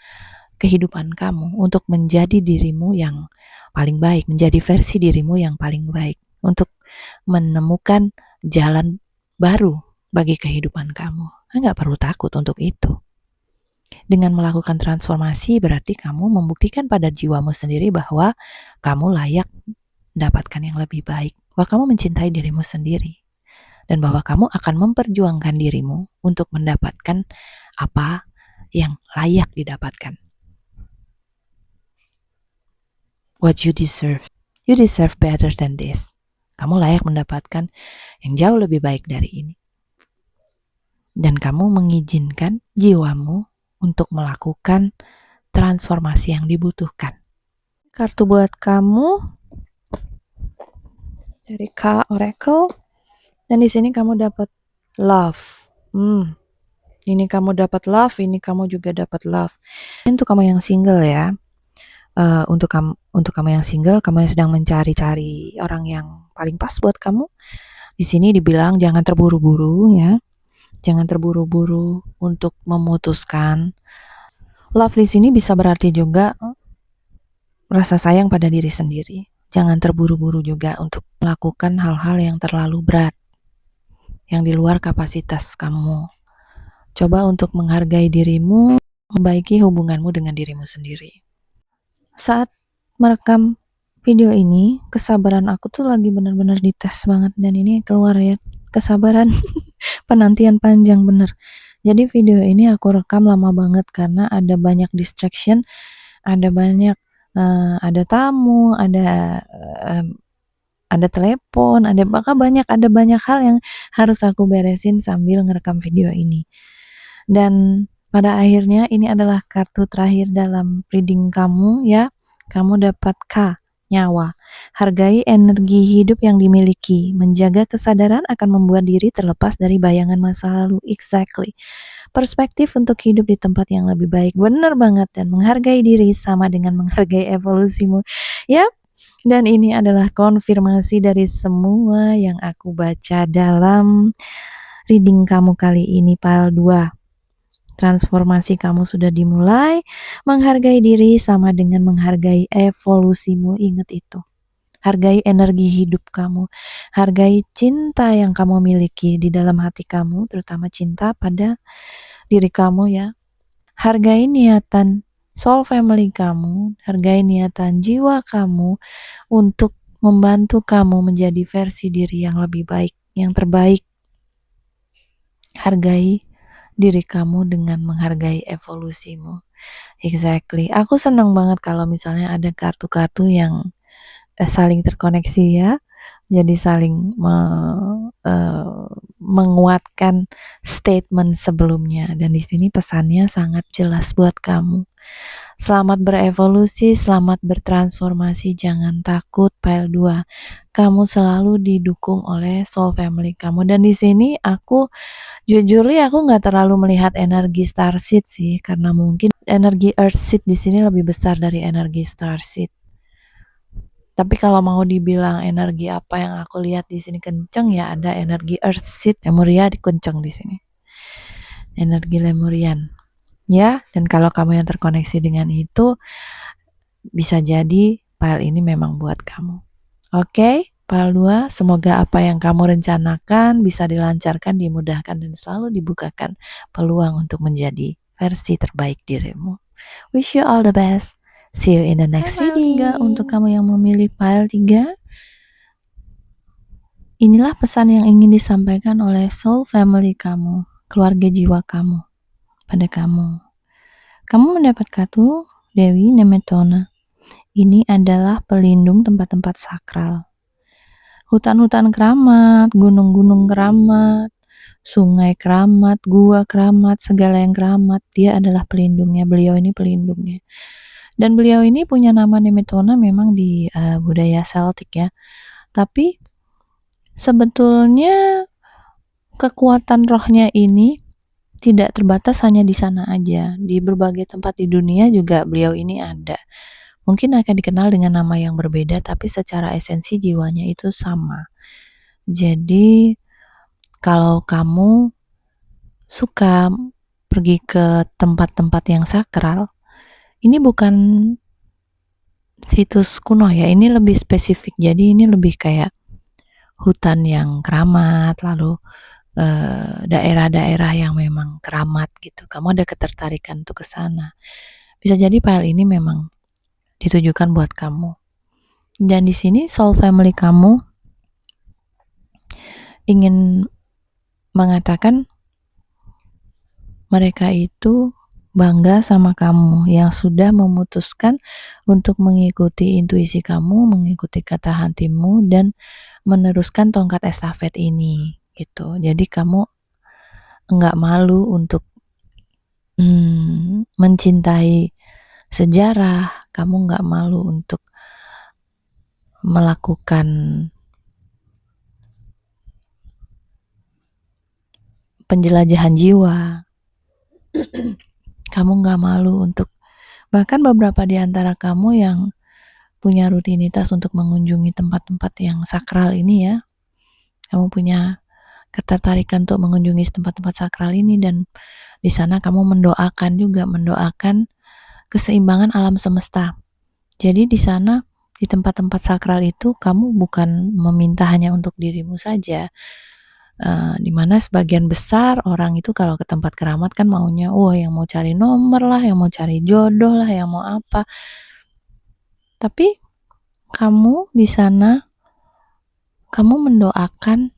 kehidupan kamu, untuk menjadi dirimu yang paling baik, menjadi versi dirimu yang paling baik, untuk menemukan jalan baru bagi kehidupan kamu? Nggak perlu takut untuk itu. Dengan melakukan transformasi berarti kamu membuktikan pada jiwamu sendiri bahwa kamu layak mendapatkan yang lebih baik, bahwa kamu mencintai dirimu sendiri, dan bahwa kamu akan memperjuangkan dirimu untuk mendapatkan apa yang layak didapatkan. What you deserve. You deserve better than this. Kamu layak mendapatkan yang jauh lebih baik dari ini. Dan kamu mengizinkan jiwamu untuk melakukan transformasi yang dibutuhkan. Kartu buat kamu dari Kak Oracle, dan di sini kamu dapat love. Ini kamu dapat love, ini kamu juga dapat love. Ini untuk kamu yang single ya. Untuk kamu yang single, kamu yang sedang mencari-cari orang yang paling pas buat kamu. Di sini dibilang jangan terburu-buru ya. Jangan terburu-buru untuk memutuskan. Love di sini bisa berarti juga rasa sayang pada diri sendiri. Jangan terburu-buru juga untuk melakukan hal-hal yang terlalu berat, yang di luar kapasitas kamu. Coba untuk menghargai dirimu, memperbaiki hubunganmu dengan dirimu sendiri. Saat merekam video ini, kesabaran aku tuh lagi benar-benar dites banget, dan ini keluar ya, kesabaran penantian panjang bener. Jadi video ini aku rekam lama banget karena ada banyak distraction, ada banyak ada tamu, ada telepon, ada banyak hal yang harus aku beresin sambil ngerekam video ini. Dan pada akhirnya ini adalah kartu terakhir dalam reading kamu ya. Kamu dapat K, nyawa. Hargai energi hidup yang dimiliki. Menjaga kesadaran akan membuat diri terlepas dari bayangan masa lalu. Exactly. Perspektif untuk hidup di tempat yang lebih baik. Benar banget. Dan menghargai diri sama dengan menghargai evolusimu. Ya. Dan ini adalah konfirmasi dari semua yang aku baca dalam reading kamu kali ini, pile 2. Transformasi kamu sudah dimulai. Menghargai diri sama dengan menghargai evolusimu. Ingat itu. Hargai energi hidup kamu. Hargai cinta yang kamu miliki di dalam hati kamu, terutama cinta pada diri kamu ya. Hargai niatan soul family kamu. Hargai niatan jiwa kamu untuk membantu kamu menjadi versi diri yang lebih baik, yang terbaik. Hargai diri kamu dengan menghargai evolusimu. Exactly. Aku senang banget kalau misalnya ada kartu-kartu yang saling terkoneksi ya. Jadi saling menguatkan statement sebelumnya. Dan di sini pesannya sangat jelas buat kamu. Selamat berevolusi, selamat bertransformasi, jangan takut pile 2. Kamu selalu didukung oleh soul family kamu. Dan di sini aku jujur aku nggak terlalu melihat energi starseed sih, karena mungkin energi earthseed di sini lebih besar dari energi starseed. Tapi kalau mau dibilang energi apa yang aku lihat di sini kenceng ya, ada energi earthseed, Lemuria dikenceng di sini. Energi Lemurian. Ya, dan kalau kamu yang terkoneksi dengan itu, bisa jadi file ini memang buat kamu. Oke? Palua, semoga apa yang kamu rencanakan bisa dilancarkan, dimudahkan, dan selalu dibukakan peluang untuk menjadi versi terbaik dirimu. Wish you all the best. See you in the next reading. Untuk kamu yang memilih pile 3, inilah pesan yang ingin disampaikan oleh soul family kamu, keluarga jiwa kamu, pada kamu. Kamu mendapat kartu Dewi Nemetona. Ini adalah pelindung tempat-tempat sakral. Hutan-hutan keramat, gunung-gunung keramat, sungai keramat, gua keramat, segala yang keramat, dia adalah pelindungnya. Beliau ini pelindungnya. Dan beliau ini punya nama Nemetona memang di budaya Celtic ya. Tapi sebetulnya kekuatan rohnya ini tidak terbatas hanya di sana aja. Di berbagai tempat di dunia juga beliau ini ada. Mungkin akan dikenal dengan nama yang berbeda, tapi secara esensi jiwanya itu sama. Jadi kalau kamu suka pergi ke tempat-tempat yang sakral, ini bukan situs kuno ya, ini lebih spesifik. Jadi ini lebih kayak hutan yang keramat, lalu daerah-daerah yang memang keramat gitu. Kamu ada ketertarikan untuk ke sana. Bisa jadi file ini memang ditujukan buat kamu. Dan di sini soul family kamu ingin mengatakan mereka itu bangga sama kamu yang sudah memutuskan untuk mengikuti intuisi kamu, mengikuti kata hatimu, dan meneruskan tongkat estafet ini gitu. Jadi kamu enggak malu untuk mencintai sejarah, kamu enggak malu untuk melakukan penjelajahan jiwa. Kamu enggak malu untuk, bahkan beberapa di antara kamu yang punya rutinitas untuk mengunjungi tempat-tempat yang sakral ini ya, kamu punya ketertarikan untuk mengunjungi tempat-tempat sakral ini, dan di sana kamu mendoakan keseimbangan alam semesta. Jadi di sana, di tempat-tempat sakral itu kamu bukan meminta hanya untuk dirimu saja, dimana sebagian besar orang itu kalau ke tempat keramat kan maunya, yang mau cari nomor lah, yang mau cari jodoh lah, yang mau apa. Tapi kamu di sana, kamu mendoakan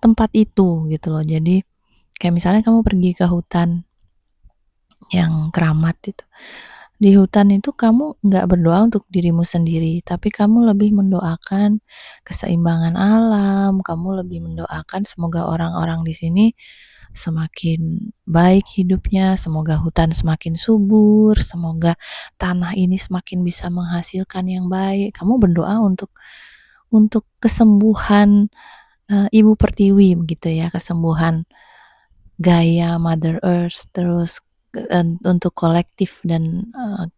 tempat itu gitu loh. Jadi kayak misalnya kamu pergi ke hutan yang keramat itu, di hutan itu kamu nggak berdoa untuk dirimu sendiri, tapi kamu lebih mendoakan keseimbangan alam. Kamu lebih mendoakan semoga orang-orang di sini semakin baik hidupnya, semoga hutan semakin subur, semoga tanah ini semakin bisa menghasilkan yang baik. Kamu berdoa untuk kesembuhan Ibu Pertiwi begitu ya, kesembuhan Gaia, Mother Earth, terus untuk kolektif dan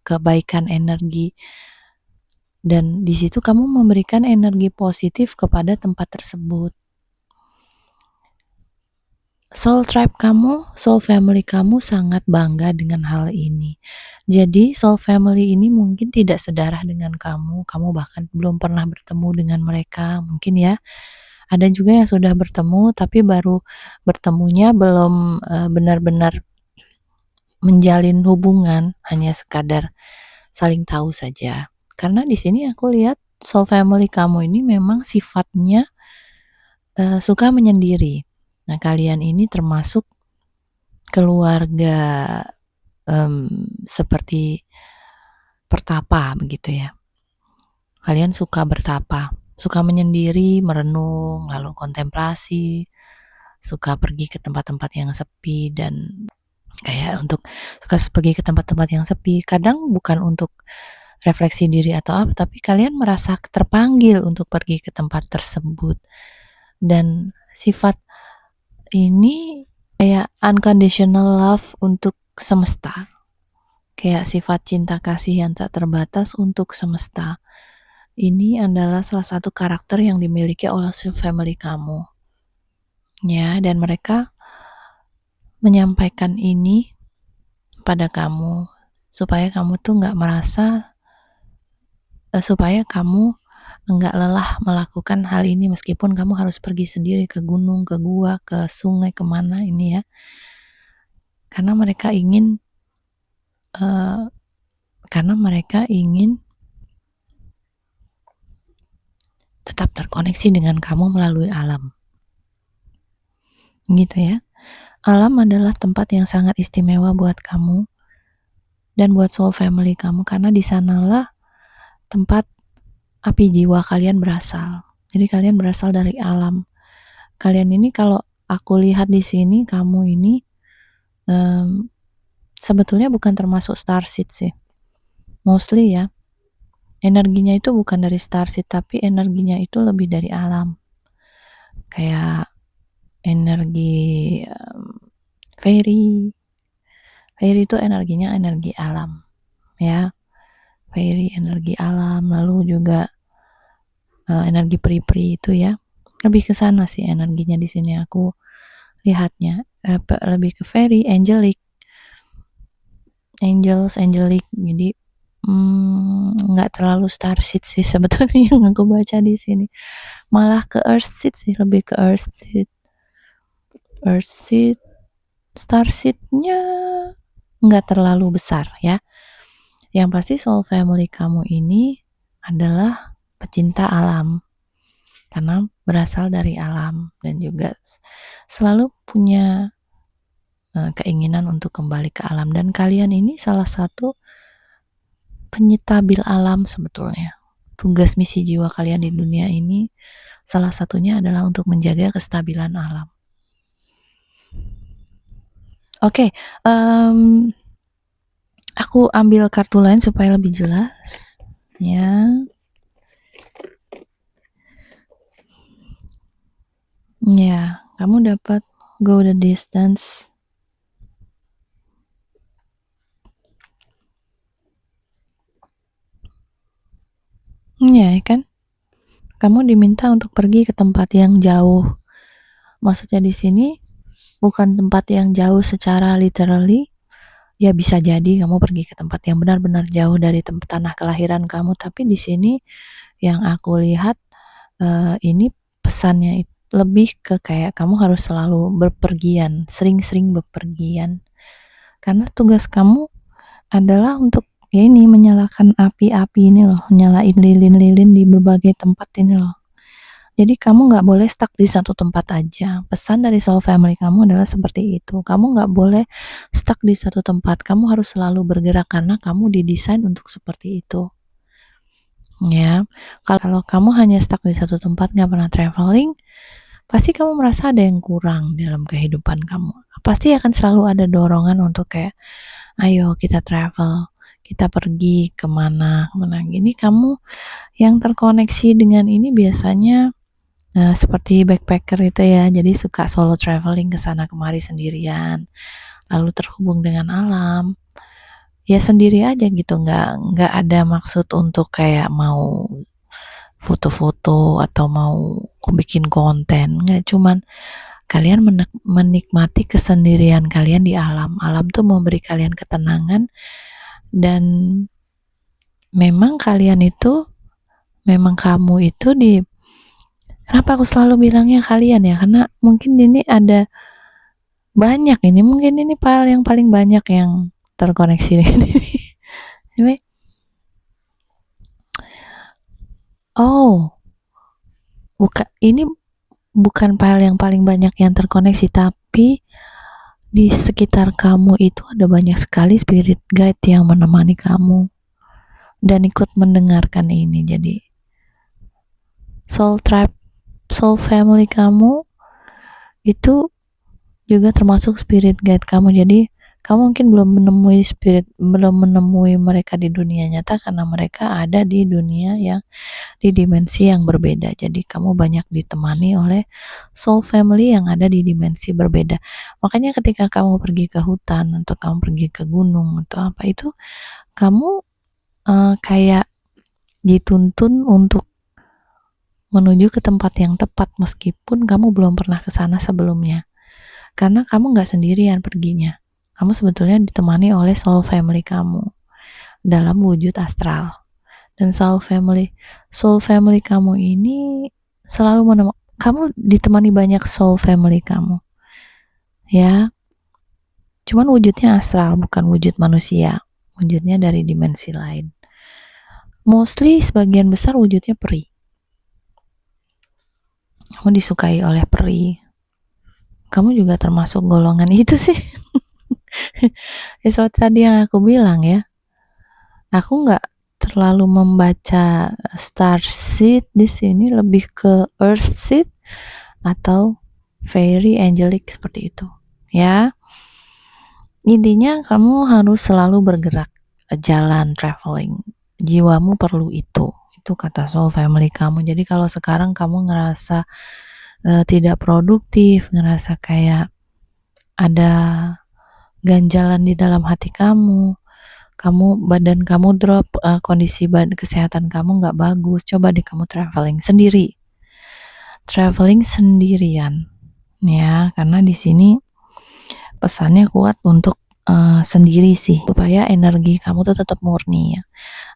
kebaikan energi. Dan di situ kamu memberikan energi positif kepada tempat tersebut. Soul tribe kamu, soul family kamu sangat bangga dengan hal ini. Jadi soul family ini mungkin tidak sedarah dengan kamu bahkan belum pernah bertemu dengan mereka mungkin ya. Ada juga yang sudah bertemu tapi baru bertemunya belum benar-benar menjalin hubungan, hanya sekadar saling tahu saja. Karena di sini aku lihat soul family kamu ini memang sifatnya suka menyendiri. Nah, kalian ini termasuk keluarga seperti pertapa begitu ya. Kalian suka bertapa, suka menyendiri, merenung, lalu kontemplasi, suka pergi ke tempat-tempat yang sepi, dan kayak suka pergi ke tempat-tempat yang sepi. Kadang bukan untuk refleksi diri atau apa, tapi kalian merasa terpanggil untuk pergi ke tempat tersebut. Dan sifat ini kayak unconditional love untuk semesta, kayak sifat cinta kasih yang tak terbatas untuk semesta. Ini adalah salah satu karakter yang dimiliki oleh soul family kamu ya, dan mereka menyampaikan ini pada kamu supaya kamu tuh nggak merasa supaya kamu enggak lelah melakukan hal ini meskipun kamu harus pergi sendiri ke gunung, ke gua, ke sungai, kemana ini ya. Karena mereka ingin tetap terkoneksi dengan kamu melalui alam. Gitu ya. Alam adalah tempat yang sangat istimewa buat kamu dan buat soul family kamu, karena di sanalah tempat api jiwa kalian berasal. Jadi kalian berasal dari alam. Kalian ini kalau aku lihat di sini, kamu ini sebetulnya bukan termasuk starseed sih. Mostly ya. Energinya itu bukan dari starseed, tapi energinya itu lebih dari alam. Kayak energi fairy. Fairy itu energinya energi alam, ya. Fairy energi alam, lalu juga energi peri-peri itu ya. Lebih ke sana sih energinya di sini aku lihatnya. Lebih ke fairy, angelic. Angelic. Jadi nggak terlalu starseed sih sebetulnya yang aku baca di sini. Malah ke earthseed sih, lebih ke earthseed. Starseednya nggak terlalu besar ya. Yang pasti soul family kamu ini adalah pecinta alam, karena berasal dari alam dan juga selalu punya keinginan untuk kembali ke alam. Dan kalian ini salah satu penyitabil alam sebetulnya. Tugas misi jiwa kalian di dunia ini salah satunya adalah untuk menjaga kestabilan alam. Oke, aku ambil kartu lain supaya lebih jelas ya. Ya, kamu dapat go the distance. Ya kan? Kamu diminta untuk pergi ke tempat yang jauh. Maksudnya di sini bukan tempat yang jauh secara literally. Ya bisa jadi kamu pergi ke tempat yang benar-benar jauh dari tanah kelahiran kamu, tapi di sini yang aku lihat ini pesannya lebih ke kayak kamu harus selalu berpergian, sering-sering berpergian. Karena tugas kamu adalah untuk ya ini menyalakan api-api ini loh, nyalain lilin-lilin di berbagai tempat ini loh. Jadi kamu nggak boleh stuck di satu tempat aja. Pesan dari soul family kamu adalah seperti itu. Kamu nggak boleh stuck di satu tempat. Kamu harus selalu bergerak karena kamu didesain untuk seperti itu. Ya, kalau kamu hanya stuck di satu tempat, nggak pernah traveling, pasti kamu merasa ada yang kurang dalam kehidupan kamu. Pasti akan selalu ada dorongan untuk kayak, ayo kita travel, kita pergi kemana gini. Kamu yang terkoneksi dengan ini biasanya seperti backpacker itu ya, jadi suka solo traveling ke sana kemari sendirian, lalu terhubung dengan alam. Ya sendiri aja gitu, nggak ada maksud untuk kayak mau foto-foto atau mau bikin konten, nggak, cuman kalian menikmati kesendirian kalian di alam. Alam tuh memberi kalian ketenangan, dan memang kamu itu kenapa aku selalu bilangnya kalian ya, karena mungkin ini ada banyak ini, mungkin ini file yang paling banyak yang terkoneksi dengan ini. Anyway, ini bukan file yang paling banyak yang terkoneksi, tapi di sekitar kamu itu ada banyak sekali spirit guide yang menemani kamu dan ikut mendengarkan ini. Jadi soul tribe, soul family kamu itu juga termasuk spirit guide kamu. Jadi kamu mungkin belum menemui mereka di dunia nyata karena mereka ada di dunia yang di dimensi yang berbeda. Jadi kamu banyak ditemani oleh soul family yang ada di dimensi berbeda. Makanya ketika kamu pergi ke hutan atau kamu pergi ke gunung atau apa itu, kamu kayak dituntun untuk menuju ke tempat yang tepat meskipun kamu belum pernah ke sana sebelumnya. Karena kamu nggak sendirian perginya. Kamu sebetulnya ditemani oleh soul family kamu dalam wujud astral. Dan soul family kamu ini selalu kamu ditemani banyak soul family kamu, ya. Cuman wujudnya astral, bukan wujud manusia. Wujudnya dari dimensi lain. Mostly sebagian besar wujudnya peri. Kamu disukai oleh peri. Kamu juga termasuk golongan itu sih. Seperti tadi yang aku bilang ya. Aku nggak terlalu membaca star seed di sini, lebih ke earth seed atau fairy angelic seperti itu. Ya. Intinya kamu harus selalu bergerak, jalan, traveling. Jiwamu perlu itu kata soul family kamu. Jadi kalau sekarang kamu ngerasa tidak produktif, ngerasa kayak ada ganjalan di dalam hati kamu, badan kamu drop, kondisi kesehatan kamu nggak bagus, coba deh kamu traveling sendirian, ya, karena di sini pesannya kuat untuk sendiri sih, supaya energi kamu tuh tetap murni ya.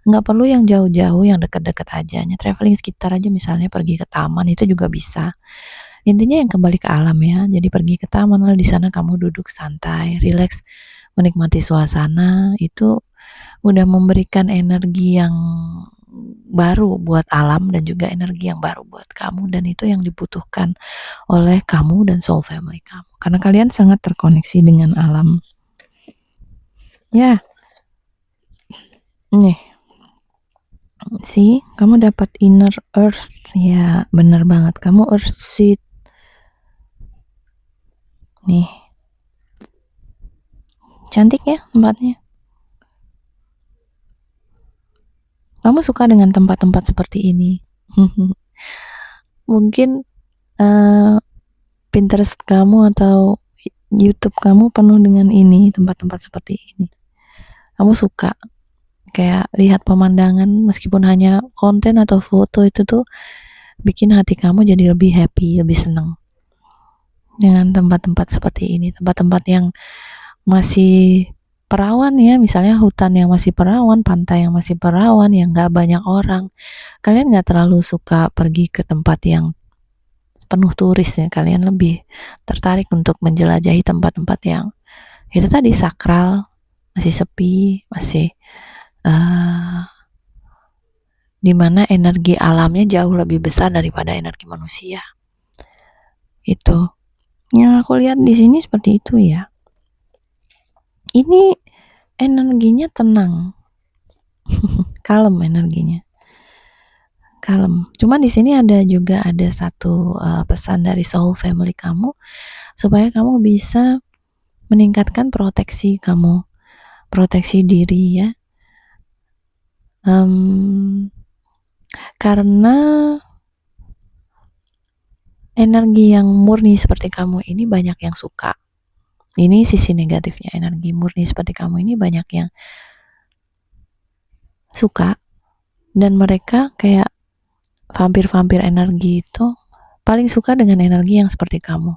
Nggak perlu yang jauh-jauh, yang deket-deket aja, traveling sekitar aja, misalnya pergi ke taman itu juga bisa. Intinya yang kembali ke alam ya. Jadi pergi ke taman, lalu di sana kamu duduk santai, rileks, menikmati suasana, itu udah memberikan energi yang baru buat alam dan juga energi yang baru buat kamu, dan itu yang dibutuhkan oleh kamu dan soul family kamu. Karena kalian sangat terkoneksi dengan alam. Ya. Nih. Kamu dapat inner earth. Ya, bener banget. Kamu earth seed. Nih. Cantik ya tempatnya. Kamu suka dengan tempat-tempat seperti ini. Mungkin Pinterest kamu atau YouTube kamu penuh dengan ini, tempat-tempat seperti ini. Kamu suka kayak lihat pemandangan, meskipun hanya konten atau foto, itu tuh bikin hati kamu jadi lebih happy, lebih senang dengan tempat-tempat seperti ini, tempat-tempat yang masih perawan ya, misalnya hutan yang masih perawan, pantai yang masih perawan, yang gak banyak orang. Kalian gak terlalu suka pergi ke tempat yang penuh turis ya, kalian lebih tertarik untuk menjelajahi tempat-tempat yang itu tadi sakral, masih sepi, masih dimana energi alamnya jauh lebih besar daripada energi manusia. Itu yang aku lihat di sini seperti itu ya. Ini energinya tenang, kalem energinya, kalem. Cuman di sini ada satu pesan dari soul family kamu, supaya kamu bisa meningkatkan proteksi kamu, proteksi diri ya. Karena energi yang murni seperti kamu ini banyak yang suka. Ini sisi negatifnya, energi murni seperti kamu ini banyak yang suka, dan mereka kayak vampir-vampir energi itu paling suka dengan energi yang seperti kamu.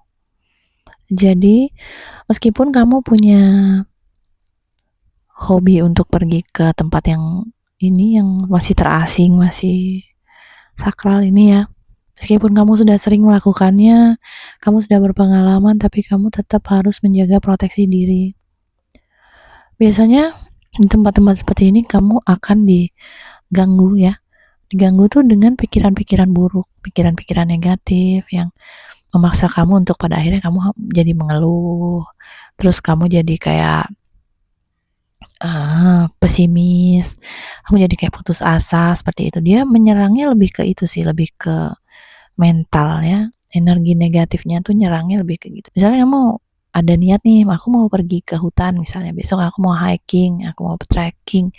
Jadi meskipun kamu punya hobi untuk pergi ke tempat yang ini, yang masih terasing, masih sakral ini ya, meskipun kamu sudah sering melakukannya, kamu sudah berpengalaman, tapi kamu tetap harus menjaga proteksi diri. Biasanya di tempat-tempat seperti ini kamu akan diganggu ya. Diganggu tuh dengan pikiran-pikiran buruk, pikiran-pikiran negatif yang memaksa kamu untuk pada akhirnya kamu jadi mengeluh, terus kamu jadi kayak pesimis, kamu jadi kayak putus asa, seperti itu. Dia menyerangnya lebih ke itu sih, lebih ke mental ya. Energi negatifnya tuh nyerangnya lebih ke gitu. Misalnya kamu ada niat nih, aku mau pergi ke hutan misalnya, besok aku mau hiking, aku mau trekking,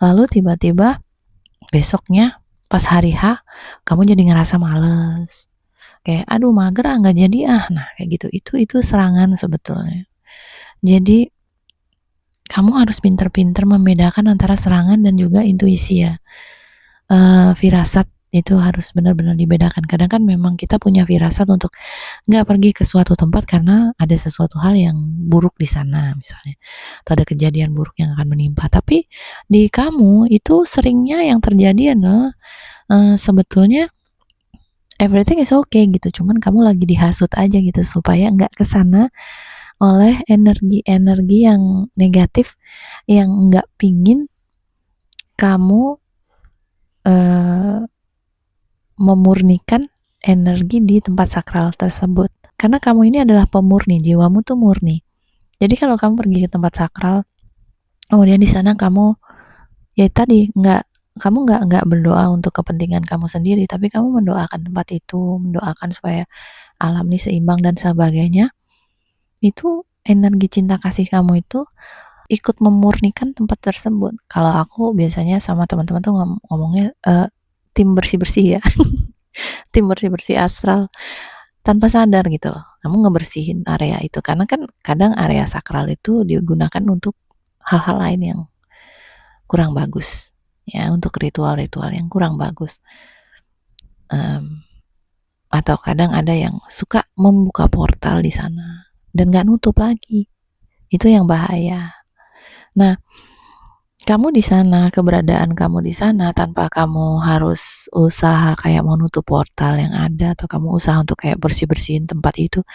lalu tiba-tiba besoknya pas hari H kamu jadi ngerasa males, kayak aduh mager nggak jadi nah kayak gitu. Itu serangan sebetulnya. Jadi kamu harus pinter-pinter membedakan antara serangan dan juga intuisi ya. Firasat itu harus benar-benar dibedakan. Kadang kan memang kita punya firasat untuk nggak pergi ke suatu tempat karena ada sesuatu hal yang buruk di sana misalnya, atau ada kejadian buruk yang akan menimpa. Tapi di kamu itu seringnya yang terjadi adalah sebetulnya everything is okay gitu, cuman kamu lagi dihasut aja gitu supaya nggak kesana oleh energi-energi yang negatif yang nggak pingin kamu memurnikan energi di tempat sakral tersebut. Karena kamu ini adalah pemurni, jiwamu tuh murni. Jadi kalau kamu pergi ke tempat sakral, kemudian di sana kamu ya tadi kamu nggak berdoa untuk kepentingan kamu sendiri, tapi kamu mendoakan tempat itu, mendoakan supaya alam ini seimbang dan sebagainya. Itu energi cinta kasih kamu itu ikut memurnikan tempat tersebut. Kalau aku biasanya sama teman-teman tuh ngomongnya tim bersih-bersih ya. Tim bersih-bersih astral tanpa sadar gitu loh. Kamu ngebersihin area itu karena kan kadang area sakral itu digunakan untuk hal-hal lain yang kurang bagus ya, untuk ritual-ritual yang kurang bagus. Atau kadang ada yang suka membuka portal di sana dan nggak nutup lagi. Itu yang bahaya. Nah, kamu di sana, keberadaan kamu di sana tanpa kamu harus usaha kayak mau nutup portal yang ada, atau kamu usaha untuk kayak bersih-bersihin tempat itu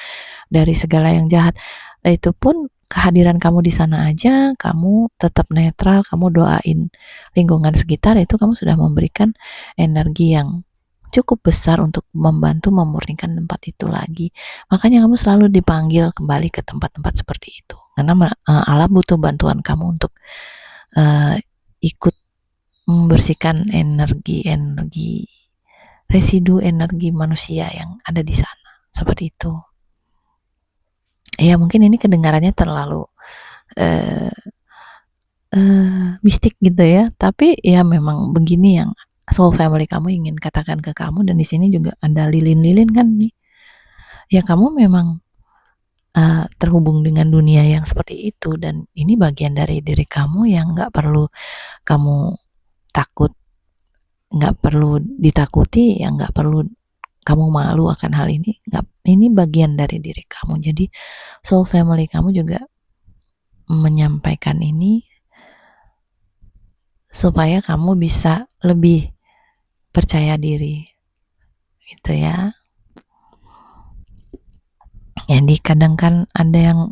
dari segala yang jahat. Itu pun kehadiran kamu di sana aja, kamu tetap netral, kamu doain lingkungan sekitar, itu kamu sudah memberikan energi yang cukup besar untuk membantu memurnikan tempat itu lagi. Makanya kamu selalu dipanggil kembali ke tempat-tempat seperti itu. Karena alam butuh bantuan kamu untuk ikut membersihkan energi residu energi manusia yang ada di sana. Seperti itu. Ya mungkin ini kedengarannya terlalu mistik gitu ya, tapi ya memang begini yang soul family kamu ingin katakan ke kamu, dan di sini juga ada lilin-lilin kan nih. Ya kamu memang terhubung dengan dunia yang seperti itu, dan ini bagian dari diri kamu yang nggak perlu kamu takut, nggak perlu ditakuti, yang nggak perlu kamu malu akan hal ini. Ini bagian dari diri kamu. Jadi soul family kamu juga menyampaikan ini supaya kamu bisa lebih percaya diri gitu ya. Jadi kadang kan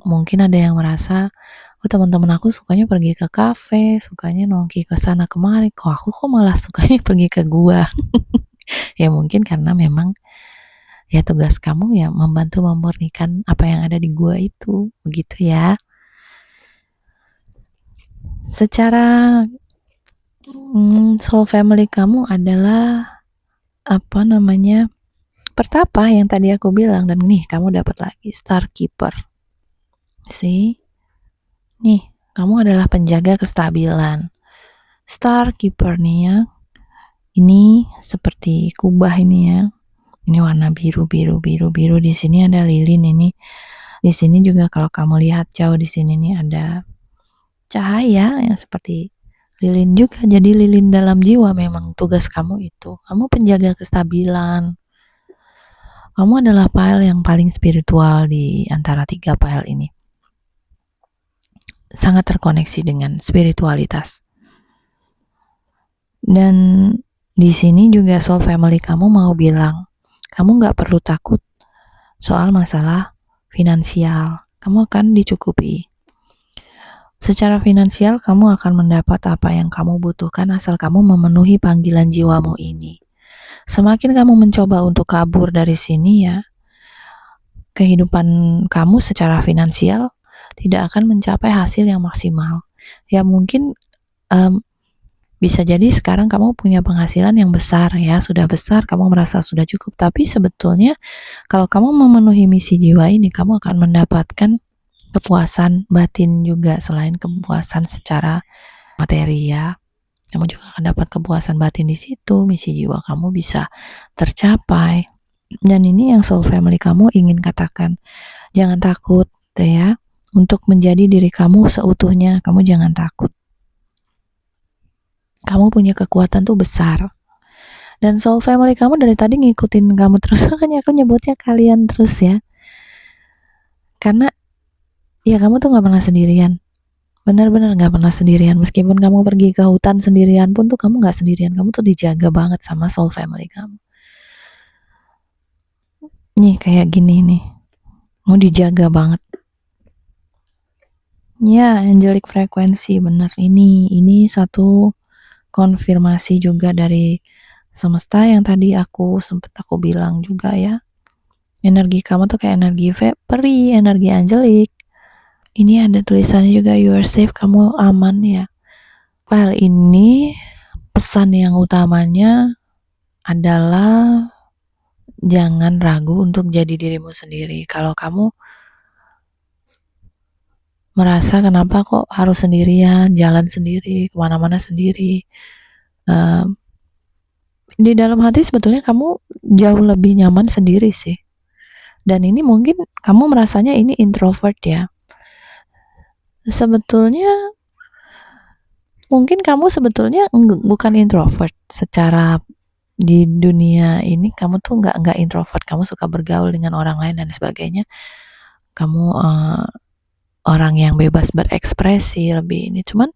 mungkin ada yang merasa, oh teman-teman aku sukanya pergi ke kafe, sukanya nongki ke sana kemari, kok malah sukanya pergi ke gua. Ya mungkin karena memang ya tugas kamu ya membantu memurnikan apa yang ada di gua itu, begitu ya. Secara soul family kamu adalah pertapa yang tadi aku bilang, dan nih kamu dapat lagi star keeper. Nih, kamu adalah penjaga kestabilan. Star keeper nih ya. Ini seperti kubah ini ya. Ini warna biru. Di sini ada lilin ini. Di sini juga kalau kamu lihat jauh di sini nih ada cahaya yang seperti lilin juga. Jadi lilin dalam jiwa memang tugas kamu itu. Kamu penjaga kestabilan. Kamu adalah file yang paling spiritual di antara 3 file ini. Sangat terkoneksi dengan spiritualitas. Dan di sini juga soul family kamu mau bilang, kamu gak perlu takut soal masalah finansial. Kamu akan dicukupi. Secara finansial kamu akan mendapat apa yang kamu butuhkan asal kamu memenuhi panggilan jiwamu ini. Semakin kamu mencoba untuk kabur dari sini ya, kehidupan kamu secara finansial tidak akan mencapai hasil yang maksimal. Ya mungkin bisa jadi sekarang kamu punya penghasilan yang besar ya, sudah besar, kamu merasa sudah cukup, tapi sebetulnya kalau kamu memenuhi misi jiwa ini, kamu akan mendapatkan kepuasan batin juga. Selain kepuasan secara materi ya, kamu juga akan dapat kepuasan batin di situ, misi jiwa kamu bisa tercapai. Dan ini yang soul family kamu ingin katakan, jangan takut ya, untuk menjadi diri kamu seutuhnya. Kamu jangan takut. Kamu punya kekuatan tuh besar. Dan soul family kamu dari tadi ngikutin kamu terus, makanya aku nyebutnya kalian terus ya. Karena ya kamu tuh nggak pernah sendirian. Benar-benar nggak pernah sendirian. Meskipun kamu pergi ke hutan sendirian pun tuh kamu nggak sendirian. Kamu tuh dijaga banget sama soul family kamu. Nih kayak gini nih. Mau dijaga banget. Ya, angelic frekuensi bener ini satu konfirmasi juga dari semesta yang tadi aku bilang juga ya. Energi kamu tuh kayak energi peri, energi angelic. Ini ada tulisannya juga you are safe, kamu aman ya. File ini pesan yang utamanya adalah jangan ragu untuk jadi dirimu sendiri. Kalau kamu merasa kenapa kok harus sendirian, jalan sendiri, kemana-mana sendiri, di dalam hati sebetulnya kamu jauh lebih nyaman sendiri sih. Dan ini mungkin kamu merasanya ini introvert ya. Sebetulnya mungkin kamu sebetulnya bukan introvert secara di dunia ini. Kamu tuh nggak introvert, kamu suka bergaul dengan orang lain dan sebagainya. Kamu orang yang bebas berekspresi lebih ini. Cuman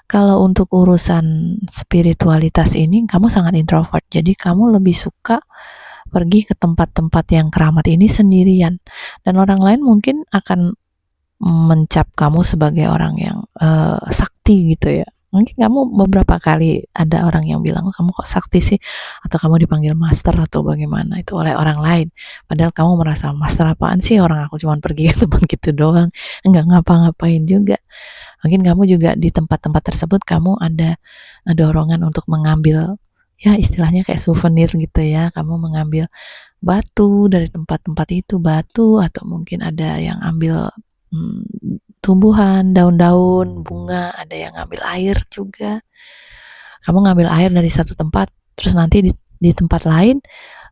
kalau untuk urusan spiritualitas ini kamu sangat introvert. Jadi kamu lebih suka pergi ke tempat-tempat yang keramat ini sendirian, dan orang lain mungkin akan mencap kamu sebagai orang yang sakti gitu ya. Mungkin kamu beberapa kali ada orang yang bilang, kamu kok sakti sih, atau kamu dipanggil master atau bagaimana itu oleh orang lain, padahal kamu merasa master apaan sih, orang aku cuma pergi ke tempat gitu doang, nggak ngapa-ngapain juga. Mungkin kamu juga di tempat-tempat tersebut kamu ada dorongan untuk mengambil ya istilahnya kayak souvenir gitu ya. Kamu mengambil batu dari tempat-tempat itu, batu, atau mungkin ada yang ambil tumbuhan, daun-daun, bunga, ada yang ngambil air juga. Kamu ngambil air dari satu tempat, terus nanti di tempat lain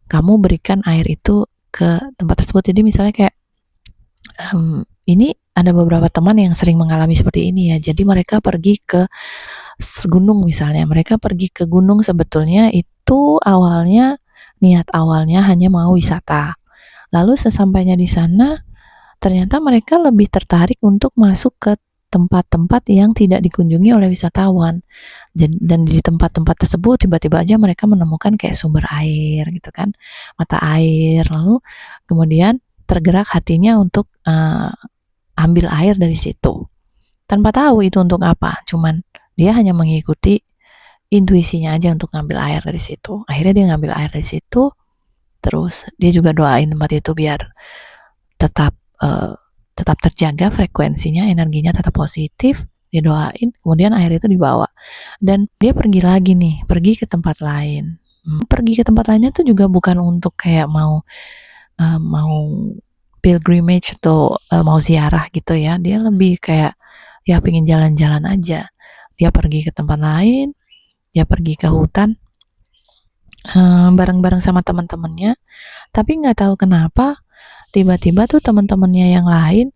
kamu berikan air itu ke tempat tersebut. Jadi misalnya kayak ini ada beberapa teman yang sering mengalami seperti ini ya. Jadi mereka pergi ke gunung misalnya. Mereka pergi ke gunung sebetulnya itu awalnya, niat awalnya hanya mau wisata. Lalu sesampainya di sana, ternyata mereka lebih tertarik untuk masuk ke tempat-tempat yang tidak dikunjungi oleh wisatawan. Dan di tempat-tempat tersebut tiba-tiba aja mereka menemukan kayak sumber air gitu kan, mata air. Lalu kemudian tergerak hatinya untuk ambil air dari situ. Tanpa tahu itu untuk apa, cuman dia hanya mengikuti intuisinya aja untuk ngambil air dari situ. Akhirnya dia ngambil air dari situ, terus dia juga doain tempat itu biar tetap terjaga frekuensinya, energinya tetap positif. Dia doain, kemudian air itu dibawa dan dia pergi lagi nih, pergi ke tempat lain. Pergi ke tempat lainnya tuh juga bukan untuk kayak mau pilgrimage atau mau ziarah gitu ya. Dia lebih kayak ya pengen jalan-jalan aja. Dia pergi ke tempat lain, dia pergi ke hutan bareng-bareng sama teman-temannya, tapi nggak tahu kenapa tiba-tiba tuh teman-temannya yang lain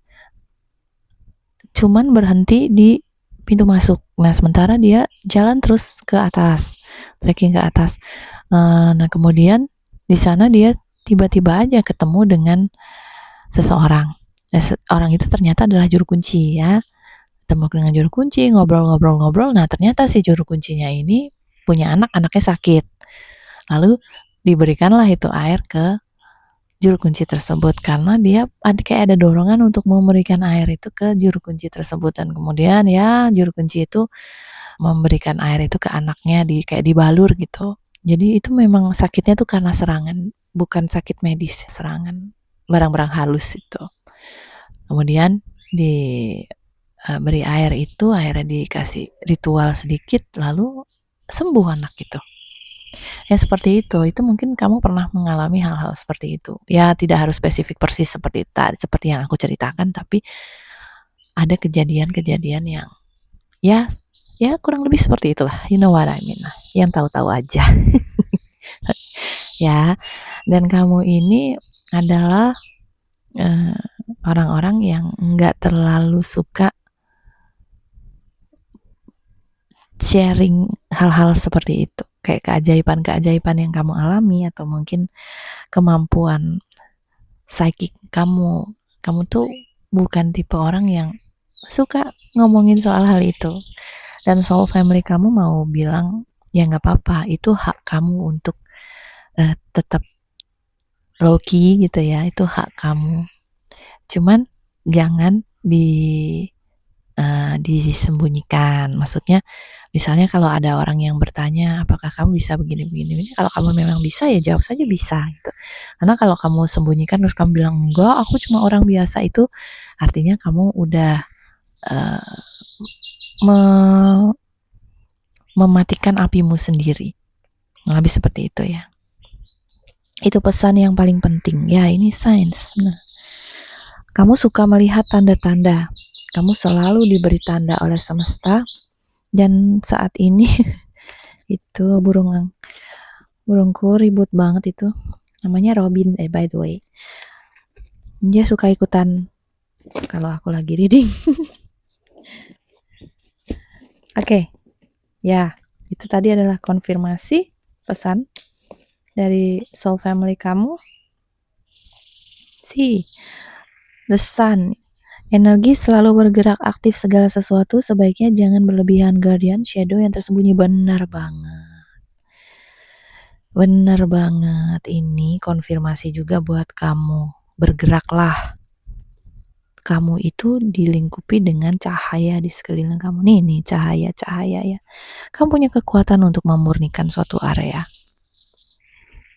cuman berhenti di pintu masuk. Nah sementara dia jalan terus ke atas, trekking ke atas. Nah kemudian di sana dia tiba-tiba aja ketemu dengan seseorang. Orang itu ternyata adalah juru kunci ya. Ketemu dengan juru kunci, ngobrol-ngobrol. Nah ternyata si juru kuncinya ini punya anak, anaknya sakit. Lalu diberikanlah itu air ke juru kunci tersebut karena dia kayak ada dorongan untuk memberikan air itu ke juru kunci tersebut. Dan kemudian ya juru kunci itu memberikan air itu ke anaknya kayak dibalur gitu. Jadi itu memang sakitnya tuh karena serangan, bukan sakit medis, serangan barang-barang halus itu. Kemudian diberi air itu, akhirnya dikasih ritual sedikit, lalu sembuh anak itu. Ya seperti itu mungkin kamu pernah mengalami hal-hal seperti itu. Ya tidak harus spesifik persis seperti yang aku ceritakan, tapi ada kejadian-kejadian yang ya kurang lebih seperti itulah. You know what I mean lah. Yang tahu-tahu aja. Ya, dan kamu ini adalah orang-orang yang nggak terlalu suka sharing hal-hal seperti itu. kayak keajaiban-keajaiban yang kamu alami, atau mungkin kemampuan psychic kamu. Kamu tuh bukan tipe orang yang suka ngomongin soal hal itu. Dan soul family kamu mau bilang, ya nggak apa-apa, itu hak kamu untuk tetap low key gitu ya, itu hak kamu. Cuman jangan disembunyikan. Maksudnya, misalnya kalau ada orang yang bertanya, apakah kamu bisa begini, kalau kamu memang bisa, ya jawab saja bisa gitu. Karena kalau kamu sembunyikan terus kamu bilang, enggak, aku cuma orang biasa, itu artinya kamu udah mematikan apimu sendiri. Lebih seperti itu ya. Itu pesan yang paling penting. Ya, ini sains. Nah, kamu suka melihat tanda-tanda. Kamu selalu diberi tanda oleh semesta. Dan saat ini itu burungku ribut banget itu. Namanya Robin, by the way. Dia suka ikutan kalau aku lagi reading. Oke. Ya, itu tadi adalah konfirmasi pesan dari soul family kamu. The sun. Energi selalu bergerak aktif segala sesuatu, sebaiknya jangan berlebihan. Guardian, shadow yang tersembunyi. Benar banget. Ini konfirmasi juga buat kamu. Bergeraklah. Kamu itu dilingkupi dengan cahaya di sekeliling kamu. Nih cahaya ya. Kamu punya kekuatan untuk memurnikan suatu area.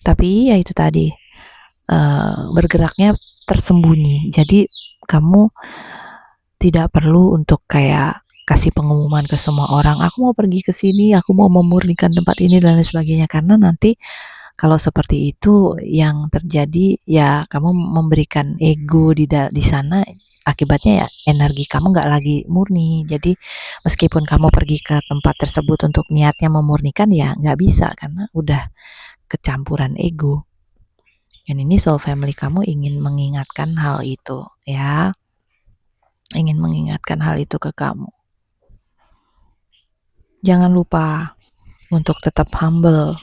Tapi ya itu tadi, bergeraknya tersembunyi. Jadi kamu tidak perlu untuk kayak kasih pengumuman ke semua orang, aku mau pergi ke sini, aku mau memurnikan tempat ini dan lain sebagainya. Karena nanti kalau seperti itu yang terjadi, ya kamu memberikan ego di sana. Akibatnya ya energi kamu nggak lagi murni. Jadi meskipun kamu pergi ke tempat tersebut untuk niatnya memurnikan, ya nggak bisa karena udah kecampuran ego. Dan ini soul family kamu ingin mengingatkan hal itu ya. Ingin mengingatkan hal itu ke kamu. Jangan lupa untuk tetap humble.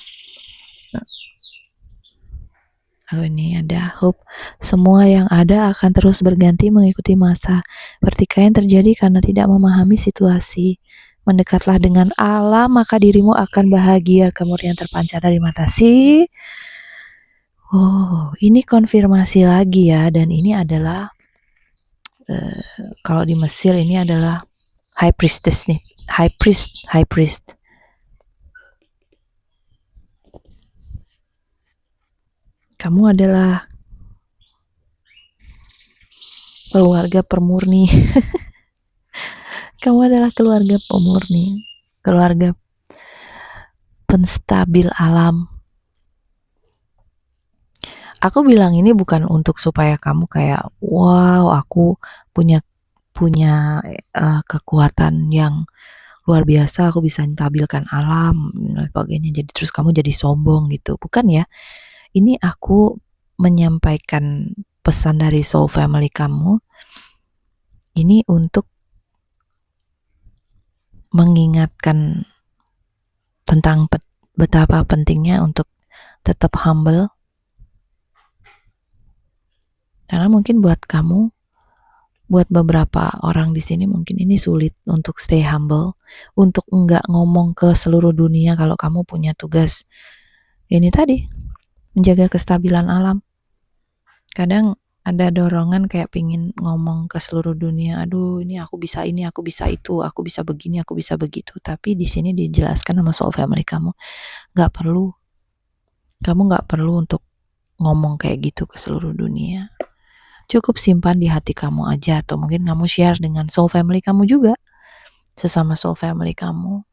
Lalu ini ada hope. Semua yang ada akan terus berganti mengikuti masa. Pertikaian terjadi karena tidak memahami situasi. Mendekatlah dengan alam, maka dirimu akan bahagia. Kemurnian terpancar dari mata. Oh, ini konfirmasi lagi ya. Dan ini adalah kalau di Mesir ini adalah high priestess nih. High priest. Kamu adalah keluarga pemurni. Kamu adalah keluarga pemurni, keluarga penstabil alam. Aku bilang ini bukan untuk supaya kamu kayak, wow, aku punya kekuatan yang luar biasa, aku bisa menstabilkan alam dan sebagainya. Jadi terus kamu jadi sombong gitu, bukan ya? Ini aku menyampaikan pesan dari soul family kamu. Ini untuk mengingatkan tentang betapa pentingnya untuk tetap humble. Karena mungkin buat kamu, buat beberapa orang di sini mungkin ini sulit untuk stay humble, untuk enggak ngomong ke seluruh dunia kalau kamu punya tugas ini tadi, menjaga kestabilan alam. Kadang ada dorongan kayak pingin ngomong ke seluruh dunia, aduh ini aku bisa ini, aku bisa itu, aku bisa begini, aku bisa begitu. Tapi di sini dijelaskan sama soul family kamu, nggak perlu. Kamu nggak perlu untuk ngomong kayak gitu ke seluruh dunia. Cukup simpan di hati kamu aja, atau mungkin kamu share dengan soul family kamu juga, sesama soul family kamu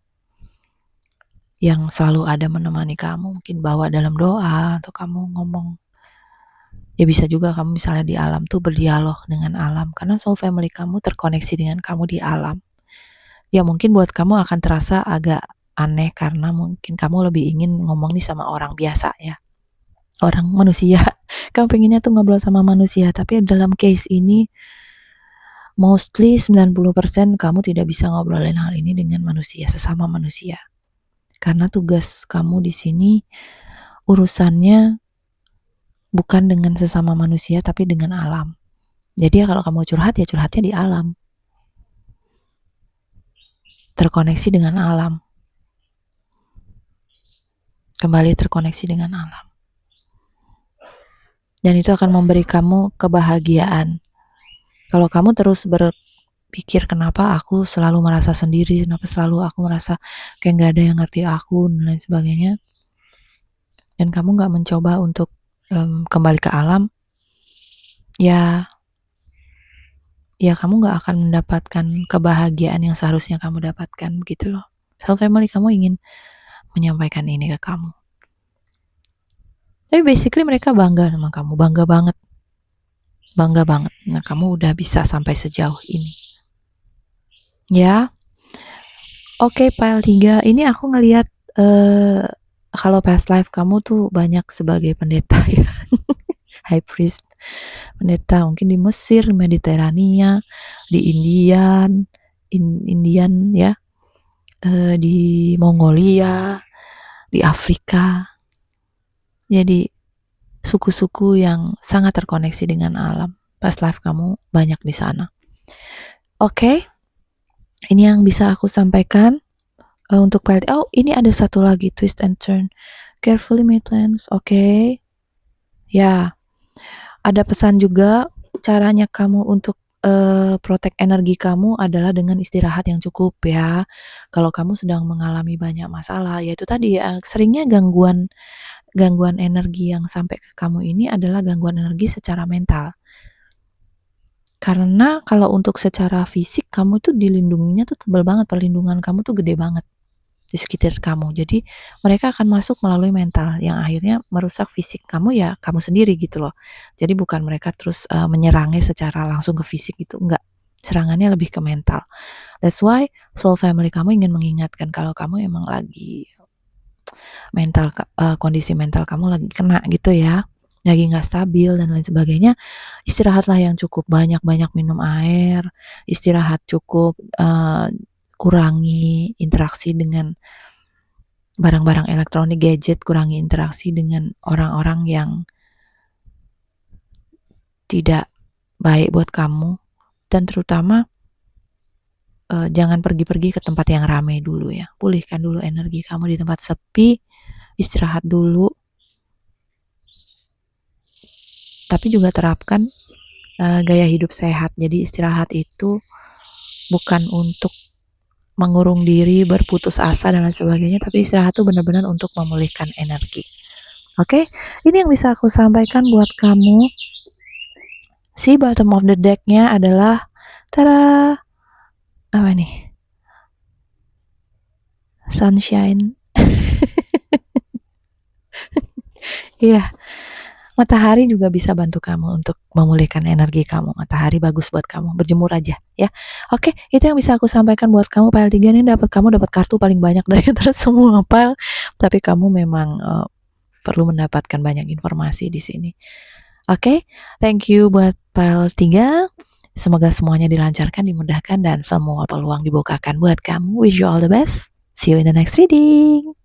yang selalu ada menemani kamu. Mungkin bawa dalam doa, atau kamu ngomong. Ya bisa juga kamu misalnya di alam tuh berdialog dengan alam, karena soul family kamu terkoneksi dengan kamu di alam. Ya mungkin buat kamu akan terasa agak aneh karena mungkin kamu lebih ingin ngomong nih sama orang biasa ya, orang manusia. Kamu pengennya tuh ngobrol sama manusia, tapi dalam case ini mostly 90% kamu tidak bisa ngobrolin hal ini dengan manusia, sesama manusia. Karena tugas kamu di sini urusannya bukan dengan sesama manusia tapi dengan alam. Jadi kalau kamu curhat ya curhatnya di alam. Terkoneksi dengan alam. Kembali terkoneksi dengan alam. Dan itu akan memberi kamu kebahagiaan. Kalau kamu terus berpikir kenapa aku selalu merasa sendiri, kenapa selalu aku merasa kayak gak ada yang ngerti aku dan lain sebagainya, dan kamu gak mencoba untuk kembali ke alam, ya kamu gak akan mendapatkan kebahagiaan yang seharusnya kamu dapatkan gitu loh. Soul Family kamu ingin menyampaikan ini ke kamu. Tapi basically mereka bangga sama kamu, bangga banget. Nah, kamu udah bisa sampai sejauh ini. Ya. Oke, file 3. Ini aku ngelihat kalau past life kamu tuh banyak sebagai pendeta ya. High priest, pendeta mungkin di Mesir, di Mediterania, di Indian ya, di Mongolia, di Afrika. Jadi suku-suku yang sangat terkoneksi dengan alam. Past life kamu banyak di sana. Oke. Ini yang bisa aku sampaikan untuk file. Oh, ini ada satu lagi, twist and turn. Carefully made plans. Oke. Ya. Ada pesan juga, caranya kamu untuk protect energi kamu adalah dengan istirahat yang cukup ya. Kalau kamu sedang mengalami banyak masalah, yaitu tadi seringnya gangguan energi yang sampai ke kamu ini adalah gangguan energi secara mental. Karena kalau untuk secara fisik kamu tuh dilindunginya tuh tebal banget, perlindungan kamu tuh gede banget di sekitar kamu. Jadi mereka akan masuk melalui mental yang akhirnya merusak fisik kamu ya kamu sendiri gitu loh. Jadi bukan mereka terus menyerangnya secara langsung ke fisik gitu, enggak. Serangannya lebih ke mental. That's why Soul Family kamu ingin mengingatkan kalau kamu emang lagi mental kondisi mental kamu lagi kena gitu ya, lagi nggak stabil dan lain sebagainya, istirahatlah yang cukup, banyak-banyak minum air, istirahat cukup, kurangi interaksi dengan barang-barang elektronik, gadget, kurangi interaksi dengan orang-orang yang tidak baik buat kamu, dan terutama jangan pergi-pergi ke tempat yang ramai dulu ya. Pulihkan dulu energi kamu di tempat sepi, istirahat dulu. Tapi juga terapkan gaya hidup sehat. Jadi istirahat itu bukan untuk mengurung diri, berputus asa dan lain sebagainya, tapi istirahat itu benar-benar untuk memulihkan energi. Oke, ini yang bisa aku sampaikan buat kamu. Si bottom of the deck-nya adalah tada, apa nih? Sunshine. Iya. Matahari juga bisa bantu kamu untuk memulihkan energi kamu. Matahari bagus buat kamu, berjemur aja ya. Oke, itu yang bisa aku sampaikan buat kamu. File 3 ini kamu dapat kartu paling banyak dari antara semua file, tapi kamu memang perlu mendapatkan banyak informasi di sini. Oke, thank you buat file 3. Semoga semuanya dilancarkan, dimudahkan, dan semua peluang dibukakan buat kamu. Wish you all the best. See you in the next reading.